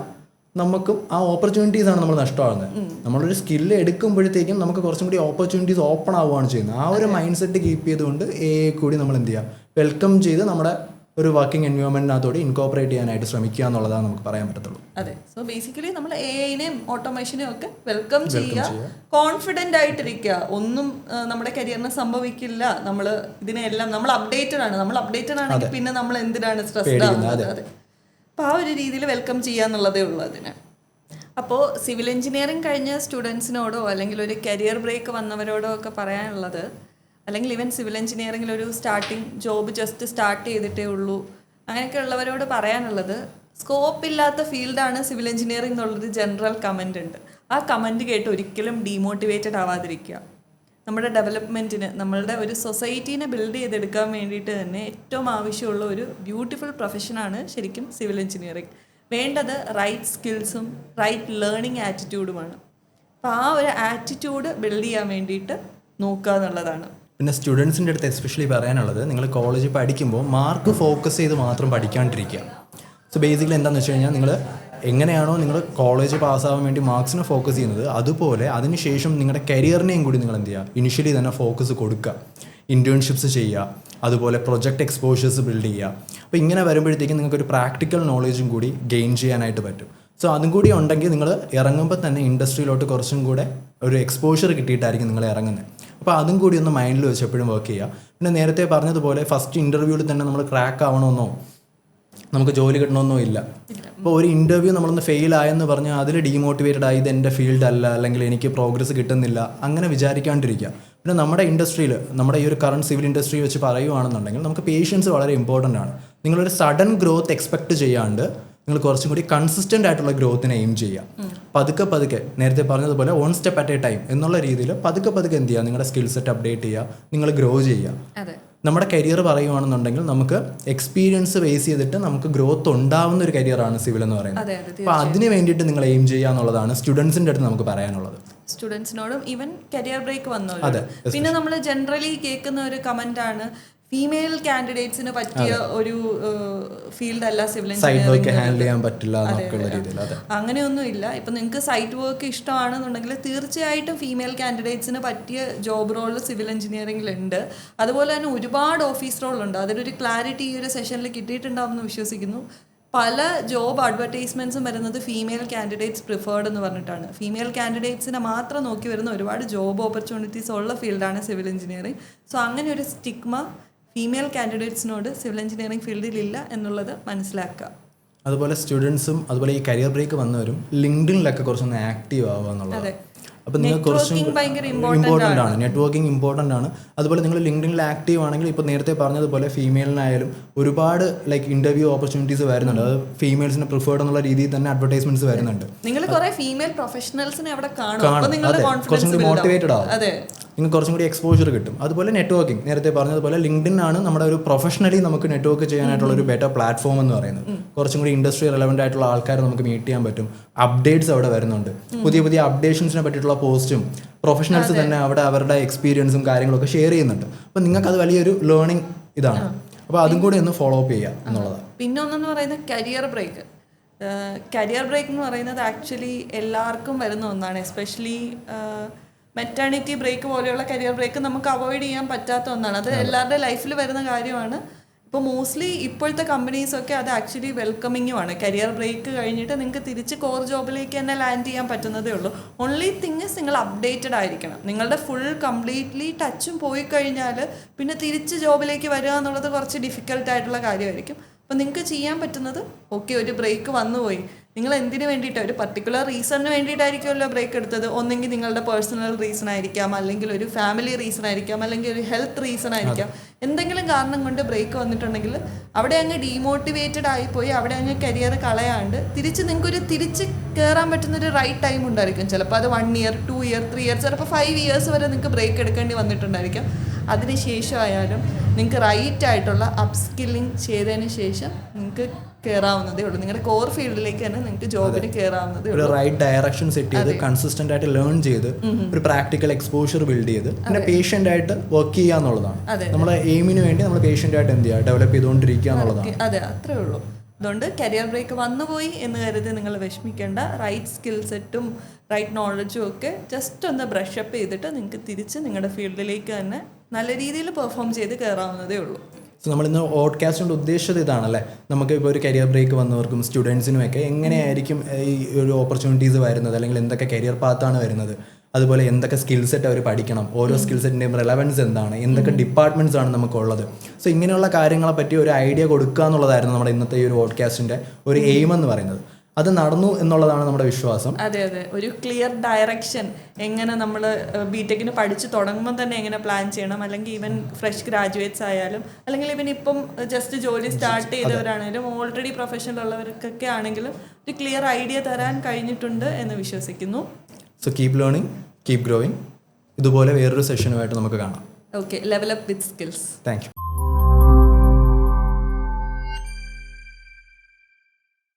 S2: നമുക്കും ആ ഓപ്പർച്യൂണിറ്റീസ് ആണ് നമ്മൾ നഷ്ടമാകുന്നത്. നമ്മളൊരു സ്കില്ല് എടുക്കുമ്പോഴത്തേക്കും നമുക്ക് കുറച്ചും കൂടി ഓപ്പർച്യൂണിറ്റീസ് ഓപ്പൺ ആവുകയാണ് ചെയ്യുന്നത്. ആ ഒരു മൈൻഡ് സെറ്റ് കീപ്പ് ചെയ്തുകൊണ്ട് AI കൂടി നമ്മൾ എന്ത് ചെയ്യുക, വെൽക്കം ചെയ്ത് നമ്മുടെ ഒരു വർക്കിംഗ് എൻവയോൺമെന്റിനകത്തോടെ ഇൻകോപ്പറേറ്റ് ചെയ്യാനായിട്ട് ശ്രമിക്കുക എന്നുള്ളതാണ് നമുക്ക് പറയാൻ പറ്റത്തുള്ളൂ.
S1: അതെ, സോ ബേസിക്കലി നമ്മൾ AIനെയും ഓട്ടോമേഷനെയും ഒക്കെ വെൽക്കം ചെയ്യുക, കോൺഫിഡൻ്റ് ആയിട്ടിരിക്കുക. ഒന്നും നമ്മുടെ കരിയറിന് സംഭവിക്കില്ല. നമ്മൾ ഇതിനെല്ലാം നമ്മൾ അപ്ഡേറ്റഡ് ആണെങ്കിൽ പിന്നെ നമ്മൾ എന്തിനാണ് സ്ട്രെസ്ഡ് ആവുന്നത്. അതെ, അപ്പോൾ ആ ഒരു രീതിയിൽ വെൽക്കം ചെയ്യുക എന്നുള്ളതേ ഉള്ളൂ അതിന്. അപ്പോൾ സിവിൽ എഞ്ചിനീയറിംഗ് കഴിഞ്ഞ സ്റ്റുഡൻസിനോടോ അല്ലെങ്കിൽ ഒരു കരിയർ ബ്രേക്ക് വന്നവരോടോ ഒക്കെ പറയാനുള്ളത്, അല്ലെങ്കിൽ ഈവൻ സിവിൽ എഞ്ചിനീയറിംഗിൽ ഒരു സ്റ്റാർട്ടിങ് ജോബ് ജസ്റ്റ് സ്റ്റാർട്ട് ചെയ്തിട്ടേ ഉള്ളൂ അങ്ങനെയൊക്കെ ഉള്ളവരോട് പറയാനുള്ളത്, സ്കോപ്പ് ഇല്ലാത്ത ഫീൽഡാണ് സിവിൽ എഞ്ചിനീയറിംഗ് എന്നുള്ളൊരു ജനറൽ കമൻ്റ് ഉണ്ട്. ആ കമൻറ്റ് കേട്ട് ഒരിക്കലും ഡീമോട്ടിവേറ്റഡ് ആവാതിരിക്കുക. നമ്മുടെ ഡെവലപ്മെൻറ്റിന്, നമ്മളുടെ ഒരു സൊസൈറ്റീനെ ബിൽഡ് ചെയ്തെടുക്കാൻ വേണ്ടിയിട്ട് തന്നെ ഏറ്റവും ആവശ്യമുള്ള ഒരു ബ്യൂട്ടിഫുൾ പ്രൊഫഷനാണ് ശരിക്കും സിവിൽ എഞ്ചിനീയറിംഗ്. വേണ്ടത് റൈറ്റ് സ്കിൽസും റൈറ്റ് ലേണിംഗ് ആറ്റിറ്റ്യൂഡുമാണ്. അപ്പോൾ ആ ഒരു ആറ്റിറ്റ്യൂഡ് ബിൽഡ് ചെയ്യാൻ വേണ്ടിയിട്ട് നോക്കുക എന്നുള്ളതാണ്.
S2: പിന്നെ സ്റ്റുഡൻസിൻ്റെ അടുത്ത് എസ്പെഷ്യലി പറയാനുള്ളത്, നിങ്ങൾ കോളേജിൽ പഠിക്കുമ്പോൾ മാർക്ക് ഫോക്കസ് ചെയ്ത് മാത്രം പഠിക്കാണ്ടിരിക്കുക. സോ ബേസിക്കലി എന്താണെന്ന് വെച്ച് കഴിഞ്ഞാൽ, നിങ്ങൾ എങ്ങനെയാണോ നിങ്ങൾ കോളേജ് പാസ്സാവാൻ വേണ്ടി മാർക്സിനെ ഫോക്കസ് ചെയ്യുന്നത്, അതുപോലെ അതിനുശേഷം നിങ്ങളുടെ കരിയറിനെയും കൂടി നിങ്ങൾ എന്ത് ചെയ്യുക, ഇനിഷ്യലി തന്നെ ഫോക്കസ് കൊടുക്കുക. ഇൻറ്റേൺഷിപ്സ് ചെയ്യുക, അതുപോലെ പ്രൊജക്റ്റ് എക്സ്പോഷേഴ്സ് ബിൽഡ് ചെയ്യുക. അപ്പോൾ ഇങ്ങനെ വരുമ്പോഴത്തേക്കും നിങ്ങൾക്കൊരു പ്രാക്ടിക്കൽ നോളേജും കൂടി ഗെയിൻ ചെയ്യാനായിട്ട് പറ്റും. സോ അതും കൂടി ഉണ്ടെങ്കിൽ നിങ്ങൾ ഇറങ്ങുമ്പോൾ തന്നെ ഇൻഡസ്ട്രിയിലോട്ട് കുറച്ചും കൂടെ ഒരു എക്സ്പോഷർ കിട്ടിയിട്ടായിരിക്കും നിങ്ങൾ ഇറങ്ങുന്നത്. അപ്പോൾ അതും കൂടി ഒന്ന് മൈൻഡിൽ വെച്ച് എപ്പോഴും വർക്ക് ചെയ്യുക. പിന്നെ നേരത്തെ പറഞ്ഞതുപോലെ ഫസ്റ്റ് ഇൻ്റർവ്യൂവിൽ തന്നെ നമ്മൾ ക്രാക്ക് ആവണമെന്നോ നമുക്ക് ജോലി കിട്ടണമെന്നോ ഇല്ല. അപ്പോൾ ഒരു ഇൻ്റർവ്യൂ നമ്മളൊന്ന് ഫെയിൽ ആയെന്ന് പറഞ്ഞാൽ അതിൽ ഡീമോട്ടിവേറ്റഡ് ആയി ഇത് എൻ്റെ ഫീൽഡ് അല്ല, അല്ലെങ്കിൽ എനിക്ക് പ്രോഗ്രസ് കിട്ടുന്നില്ല, അങ്ങനെ വിചാരിക്കാണ്ടിരിക്കുക. പിന്നെ നമ്മുടെ ഇൻഡസ്ട്രിയിൽ, നമ്മുടെ ഈ ഒരു കറണ്ട് സിവിൽ ഇൻഡസ്ട്രി വെച്ച് പറയുകയാണെന്നുണ്ടെങ്കിൽ നമുക്ക് പേഷ്യൻസ് വളരെ ഇമ്പോർട്ടൻ്റ് ആണ്. നിങ്ങളൊരു സഡൻ ഗ്രോത്ത് എക്സ്പെക്ട് ചെയ്യാണ്ട് നിങ്ങൾ കുറച്ചും കൂടി കൺസിസ്റ്റൻ്റ് ആയിട്ടുള്ള ഗ്രോത്തിനെ എയിം ചെയ്യുക. പതുക്കെ നേരത്തെ പറഞ്ഞതുപോലെ 1 സ്റ്റെപ്പ് അറ്റ് എ ടൈം എന്നുള്ള രീതിയിൽ പതുക്കെ എന്ത് ചെയ്യുക, നിങ്ങളുടെ സ്കിൽ സെറ്റ് അപ്ഡേറ്റ് ചെയ്യുക, നിങ്ങൾ ഗ്രോ ചെയ്യുക. നമ്മുടെ കരിയർ പറയുകയാണെന്നുണ്ടെങ്കിൽ നമുക്ക് എക്സ്പീരിയൻസ് ബേസ് ചെയ്തിട്ട് നമുക്ക് ഗ്രോത്ത് ഉണ്ടാവുന്ന ഒരു കരിയറാണ് സിവിൽ എന്ന് പറയുന്നത്. അപ്പോൾ അതിന് വേണ്ടിയിട്ട് നിങ്ങൾ എയിം ചെയ്യുക എന്നുള്ളതാണ് സ്റ്റുഡൻസിൻ്റെ അടുത്ത് നമുക്ക് പറയാനുള്ളത്.
S1: സ്റ്റുഡൻസിനോടും ഈവൻ കരിയർ ബ്രേക്ക് വന്നവരും. പിന്നെ നമ്മൾ ജനറലി കേൾക്കുന്ന ഒരു കമന്റ് ആണ്, ഫീമെയിൽ കാൻഡിഡേറ്റ്സിന് പറ്റിയ ഒരു ഫീൽഡ് അല്ല സിവിൽ എഞ്ചിനീയറിംഗ്,
S2: ഹാൻഡിൽ ചെയ്യാൻ പറ്റില്ല എന്നൊക്കെയുള്ള രീതിയിൽ.
S1: അങ്ങനെയൊന്നും ഇല്ല. ഇപ്പം നിങ്ങൾക്ക് സൈറ്റ് വർക്ക് ഇഷ്ടമാണെന്നുണ്ടെങ്കിൽ തീർച്ചയായിട്ടും ഫീമെയിൽ കാൻഡിഡേറ്റ്സിന് പറ്റിയ ജോബ് റോൾ സിവിൽ എഞ്ചിനീയറിംഗിലുണ്ട്. അതുപോലെ തന്നെ ഒരുപാട് ഓഫീസ് റോളുണ്ട്. അതിനൊരു ക്ലാരിറ്റി ഈ ഒരു സെഷനിൽ കിട്ടിയിട്ടുണ്ടാവുമെന്ന് വിശ്വസിക്കുന്നു. പല ജോബ് അഡ്വർടൈസ്മെൻറ്റ്സും വരുന്നത് ഫീമെയിൽ കാൻഡിഡേറ്റ്സ് പ്രിഫേർഡ് എന്ന് പറഞ്ഞിട്ടാണ്. ഫീമെയിൽ കാൻഡിഡേറ്റ്സിനെ മാത്രം നോക്കി വരുന്ന ഒരുപാട് ജോബ് ഓപ്പർച്യൂണിറ്റീസ് ഉള്ള ഫീൽഡാണ് സിവിൽ എഞ്ചിനീയറിംഗ്. സോ അങ്ങനെ ഒരു സ്റ്റിഗ്മ ഫീമെയിൽ കാൻഡിഡേറ്റ്സിനോട് സിവിൽ എഞ്ചിനീയറിംഗ് ഫീൽഡിലില്ല എന്നുള്ളത് മനസ്സിലാക്കുക.
S2: അതുപോലെ സ്റ്റുഡൻസും അതുപോലെ ഈ കരിയർ ബ്രേക്ക് വന്നവരും ലിങ്ക്ഡിനിലൊക്കെ കുറച്ചൊന്ന് ആക്റ്റീവ് ആവുക എന്നുള്ളത്. അപ്പോൾ നിങ്ങൾ കുറച്ചും ഇമ്പോർട്ടൻ്റ് ആണ്, നെറ്റ്വർക്കിംഗ് ഇമ്പോർട്ടൻ്റ് ആണ്. അതുപോലെ നിങ്ങൾ ലിങ്ക്ഡിനിൽ ആക്റ്റീവ് ആണെങ്കിൽ ഇപ്പോൾ നേരത്തെ പറഞ്ഞതുപോലെ ഫീമെയിലിനായാലും ഒരുപാട് ലൈക്ക് ഇൻ്റർവ്യൂ ഓപ്പർച്യൂണിറ്റീസ് വരുന്നുണ്ട്. അത് ഫീമെയിൽസിന് പ്രിഫേർഡ് എന്നുള്ള രീതിയിൽ തന്നെ അഡ്വർടൈസ്മെന്റ്സ് വരുന്നുണ്ട്.
S1: നിങ്ങൾ കുറേ ഫീമെയിൽ പ്രൊഫഷണൽസിനെ അവിടെ കാണും,
S2: കുറച്ചും കൂടി മോട്ടിവേറ്റഡ് ആവും, നിങ്ങൾക്ക് കുറച്ചും കൂടി എക്സ്പോഷർ കിട്ടും. അതുപോലെ നെറ്റ്വർക്കിംഗ് നേരത്തെ പറഞ്ഞതുപോലെ ലിങ്ക്ഡിൻ ആണ് നമ്മുടെ ഒരു പ്രൊഫഷണലി നമുക്ക് നെറ്റ്വർക്ക് ചെയ്യാനായിട്ടുള്ള ഒരു ബെറ്റർ പ്ലാറ്റ്ഫോം എന്ന് പറയുന്നത്. കുറച്ചും കൂടി ഇൻഡസ്ട്രി റെലവൻ്റ് ആയിട്ടുള്ള ആൾക്കാരെ നമുക്ക് മീറ്റ് ചെയ്യാൻ പറ്റും. അപ്ഡേറ്റ്സ് അവിടെ വരുന്നുണ്ട്, പുതിയ അപ്ഡേഷൻസിനെ പറ്റിയിട്ടുള്ള പോസ്റ്റും പ്രൊഫഷണൽസ് തന്നെ അവിടെ അവരുടെ എക്സ്പീരിയൻസും കാര്യങ്ങളൊക്കെ ഷെയർ ചെയ്യുന്നുണ്ട്. അപ്പോൾ നിങ്ങൾക്ക് അത് വലിയൊരു ലേണിംഗ് ഇതാണ്. അപ്പോൾ അതും കൂടി ഒന്ന് ഫോളോ അപ്പ് ചെയ്യുക എന്നുള്ളതാണ്.
S1: പിന്നെ ഒന്നെന്ന് പറയുന്നത് കരിയർ ബ്രേക്ക്. കരിയർ ബ്രേക്ക് എന്ന് പറയുന്നത് ആക്ച്വലി എല്ലാവർക്കും വരുന്ന ഒന്നാണ്. എസ്പെഷ്യലി മെറ്റേണിറ്റി ബ്രേക്ക് പോലെയുള്ള കരിയർ ബ്രേക്ക് നമുക്ക് അവോയ്ഡ് ചെയ്യാൻ പറ്റാത്ത ഒന്നാണ്. അത് എല്ലാവരുടെ ലൈഫിൽ വരുന്ന കാര്യമാണ്. ഇപ്പോൾ മോസ്റ്റ്ലി ഇപ്പോഴത്തെ കമ്പനീസൊക്കെ അത് ആക്ച്വലി വെൽക്കമിങ്ങുമാണ്. കരിയർ ബ്രേക്ക് കഴിഞ്ഞിട്ട് നിങ്ങൾക്ക് തിരിച്ച് കോർ ജോബിലേക്ക് തന്നെ ലാൻഡ് ചെയ്യാൻ പറ്റുന്നതേ ഉള്ളൂ. ഓൺലി തിങ് ഇസ് നിങ്ങൾ അപ്ഡേറ്റഡ് ആയിരിക്കണം. നിങ്ങളുടെ ഫുൾ കംപ്ലീറ്റ്ലി ടച്ചും പോയി കഴിഞ്ഞാൽ പിന്നെ തിരിച്ച് ജോബിലേക്ക് വരിക എന്നുള്ളത് കുറച്ച് ഡിഫിക്കൽട്ടായിട്ടുള്ള കാര്യമായിരിക്കും. അപ്പോൾ നിങ്ങൾക്ക് ചെയ്യാൻ പറ്റുന്നത്, ഓക്കെ ഒരു ബ്രേക്ക് വന്നുപോയി, നിങ്ങൾ എന്തിനു വേണ്ടിയിട്ട്, ഒരു പർട്ടിക്കുലർ റീസണിന് വേണ്ടിയിട്ടായിരിക്കുമല്ലോ ബ്രേക്ക് എടുത്തത്. ഒന്നെങ്കിൽ നിങ്ങളുടെ പേഴ്സണൽ റീസൺ ആയിരിക്കാം, അല്ലെങ്കിൽ ഒരു ഫാമിലി റീസൺ ആയിരിക്കാം, അല്ലെങ്കിൽ ഒരു ഹെൽത്ത് റീസൺ ആയിരിക്കാം. എന്തെങ്കിലും കാരണം കൊണ്ട് ബ്രേക്ക് വന്നിട്ടുണ്ടെങ്കിൽ അവിടെ അങ്ങ് ഡീമോട്ടിവേറ്റഡ് ആയിപ്പോയി അവിടെ അങ്ങ് കരിയർ കളയാണ്ട് തിരിച്ച് കയറാൻ പറ്റുന്നൊരു റൈറ്റ് ടൈം ഉണ്ടായിരിക്കും. ചിലപ്പോൾ അത് 1 ഇയർ 2 ഇയർ 3 ഇയർ ചിലപ്പോൾ 5 ഇയേഴ്സ് വരെ നിങ്ങൾക്ക് ബ്രേക്ക് എടുക്കേണ്ടി വന്നിട്ടുണ്ടായിരിക്കാം. അതിനുശേഷമായാലും നിങ്ങൾക്ക് റൈറ്റ് ആയിട്ടുള്ള അപ്സ്കില്ലിങ് ചെയ്തതിന് ശേഷം നിങ്ങൾക്ക് കയറാവുന്നതേ ഉള്ളൂ. നിങ്ങളുടെ കോർ ഫീൽഡിലേക്ക് തന്നെ നിങ്ങൾക്ക് ജോബിന് കയറാവുന്നതേ ഉള്ളൂ.
S2: റൈറ്റ് ഡയറക്ഷൻ സെറ്റ് ചെയ്ത് കൺസിസ്റ്റന്റ് ആയിട്ട് ലേൺ ചെയ്ത് ഒരു പ്രാക്ടിക്കൽ എക്സ്പോഷർ ബിൽഡ് ചെയ്ത് പിന്നെ പേഷ്യന്റ് ആയിട്ട് വർക്ക് ചെയ്യുക എന്നുള്ളതാണ്. നമ്മളെ എയിമിന് വേണ്ടി നമ്മൾ പേഷ്യന്റ് ആയിട്ട് എന്ത് ചെയ്യുക, ഡെവലപ്പ് ചെയ്തുകൊണ്ടിരിക്കുക എന്നുള്ളതാണ്.
S1: അതെ, അത്രേ ഉള്ളൂ. അതുകൊണ്ട് കരിയർ ബ്രേക്ക് വന്നുപോയി എന്ന് കരുതി നിങ്ങൾ വിഷമിക്കേണ്ട. റൈറ്റ് സ്കിൽ സെറ്റും റൈറ്റ് നോളജും ഒക്കെ ജസ്റ്റ് ഒന്ന് ബ്രഷപ്പ് ചെയ്തിട്ട് നിങ്ങൾക്ക് തിരിച്ച് നിങ്ങളുടെ ഫീൽഡിലേക്ക് തന്നെ നല്ല രീതിയിൽ പെർഫോം ചെയ്ത് കയറാവുന്നതേ ഉള്ളൂ.
S2: സോ നമ്മളിന്ന് ഓഡ്കാസ്റ്റിൻ്റെ ഉദ്ദേശിച്ചത് ഇതാണല്ലേ, നമുക്ക് ഇപ്പോൾ ഒരു കരിയർ ബ്രേക്ക് വന്നവർക്കും സ്റ്റുഡൻസിനുമൊക്കെ എങ്ങനെയായിരിക്കും ഈ ഒരു ഓപ്പർച്യൂണിറ്റീസ് വരുന്നത്, അല്ലെങ്കിൽ എന്തൊക്കെ കരിയർ പാത്താണ് വരുന്നത്, അതുപോലെ എന്തൊക്കെ സ്കിൽ സെറ്റ് അവർ പഠിക്കണം, ഓരോ സ്കിൽ സെറ്റിൻ്റെയും റെലവൻസ് എന്താണ്, എന്തൊക്കെ ഡിപ്പാർട്ട്മെൻറ്റ്സ് ആണ് നമുക്കുള്ളത്. സോ ഇങ്ങനെയുള്ള കാര്യങ്ങളെ പറ്റി ഒരു ഐഡിയ കൊടുക്കുക എന്നുള്ളതായിരുന്നു നമ്മുടെ ഇന്നത്തെ ഈ ഒരു പോഡ്കാസ്റ്റിൻ്റെ ഒരു എയിം എന്ന് പറയുന്നത്. അത് നടന്നു എന്നുള്ളതാണ് നമ്മുടെ വിശ്വാസം.
S1: അതെ, ഒരു ക്ലിയർ ഡയറക്ഷൻ, എങ്ങനെ നമ്മൾ ബിടെക്കിന് പഠിച്ച് തുടങ്ങുമ്പോൾ തന്നെ എങ്ങനെ പ്ലാൻ ചെയ്യണം, അല്ലെങ്കിൽ ഈവൻ ഫ്രഷ് ഗ്രാജുവേറ്റ്സ് ആയാലും, അല്ലെങ്കിൽ ഈവൻ ഇപ്പം ജസ്റ്റ് ജോലി സ്റ്റാർട്ട് ചെയ്തവരാണെങ്കിലും ഓൾറെഡി പ്രൊഫഷനിലുള്ളവർക്കൊക്കെ ആണെങ്കിലും ഒരു ക്ലിയർ ഐഡിയ തരാൻ കഴിഞ്ഞിട്ടുണ്ട് എന്ന് വിശ്വസിക്കുന്നു.
S2: So keep learning, keep growing. ഇതുപോലെ വേറൊരു സെഷനുമായിട്ട് നമുക്ക് കാണാം.
S1: Okay, level up with skills.
S2: Thank you.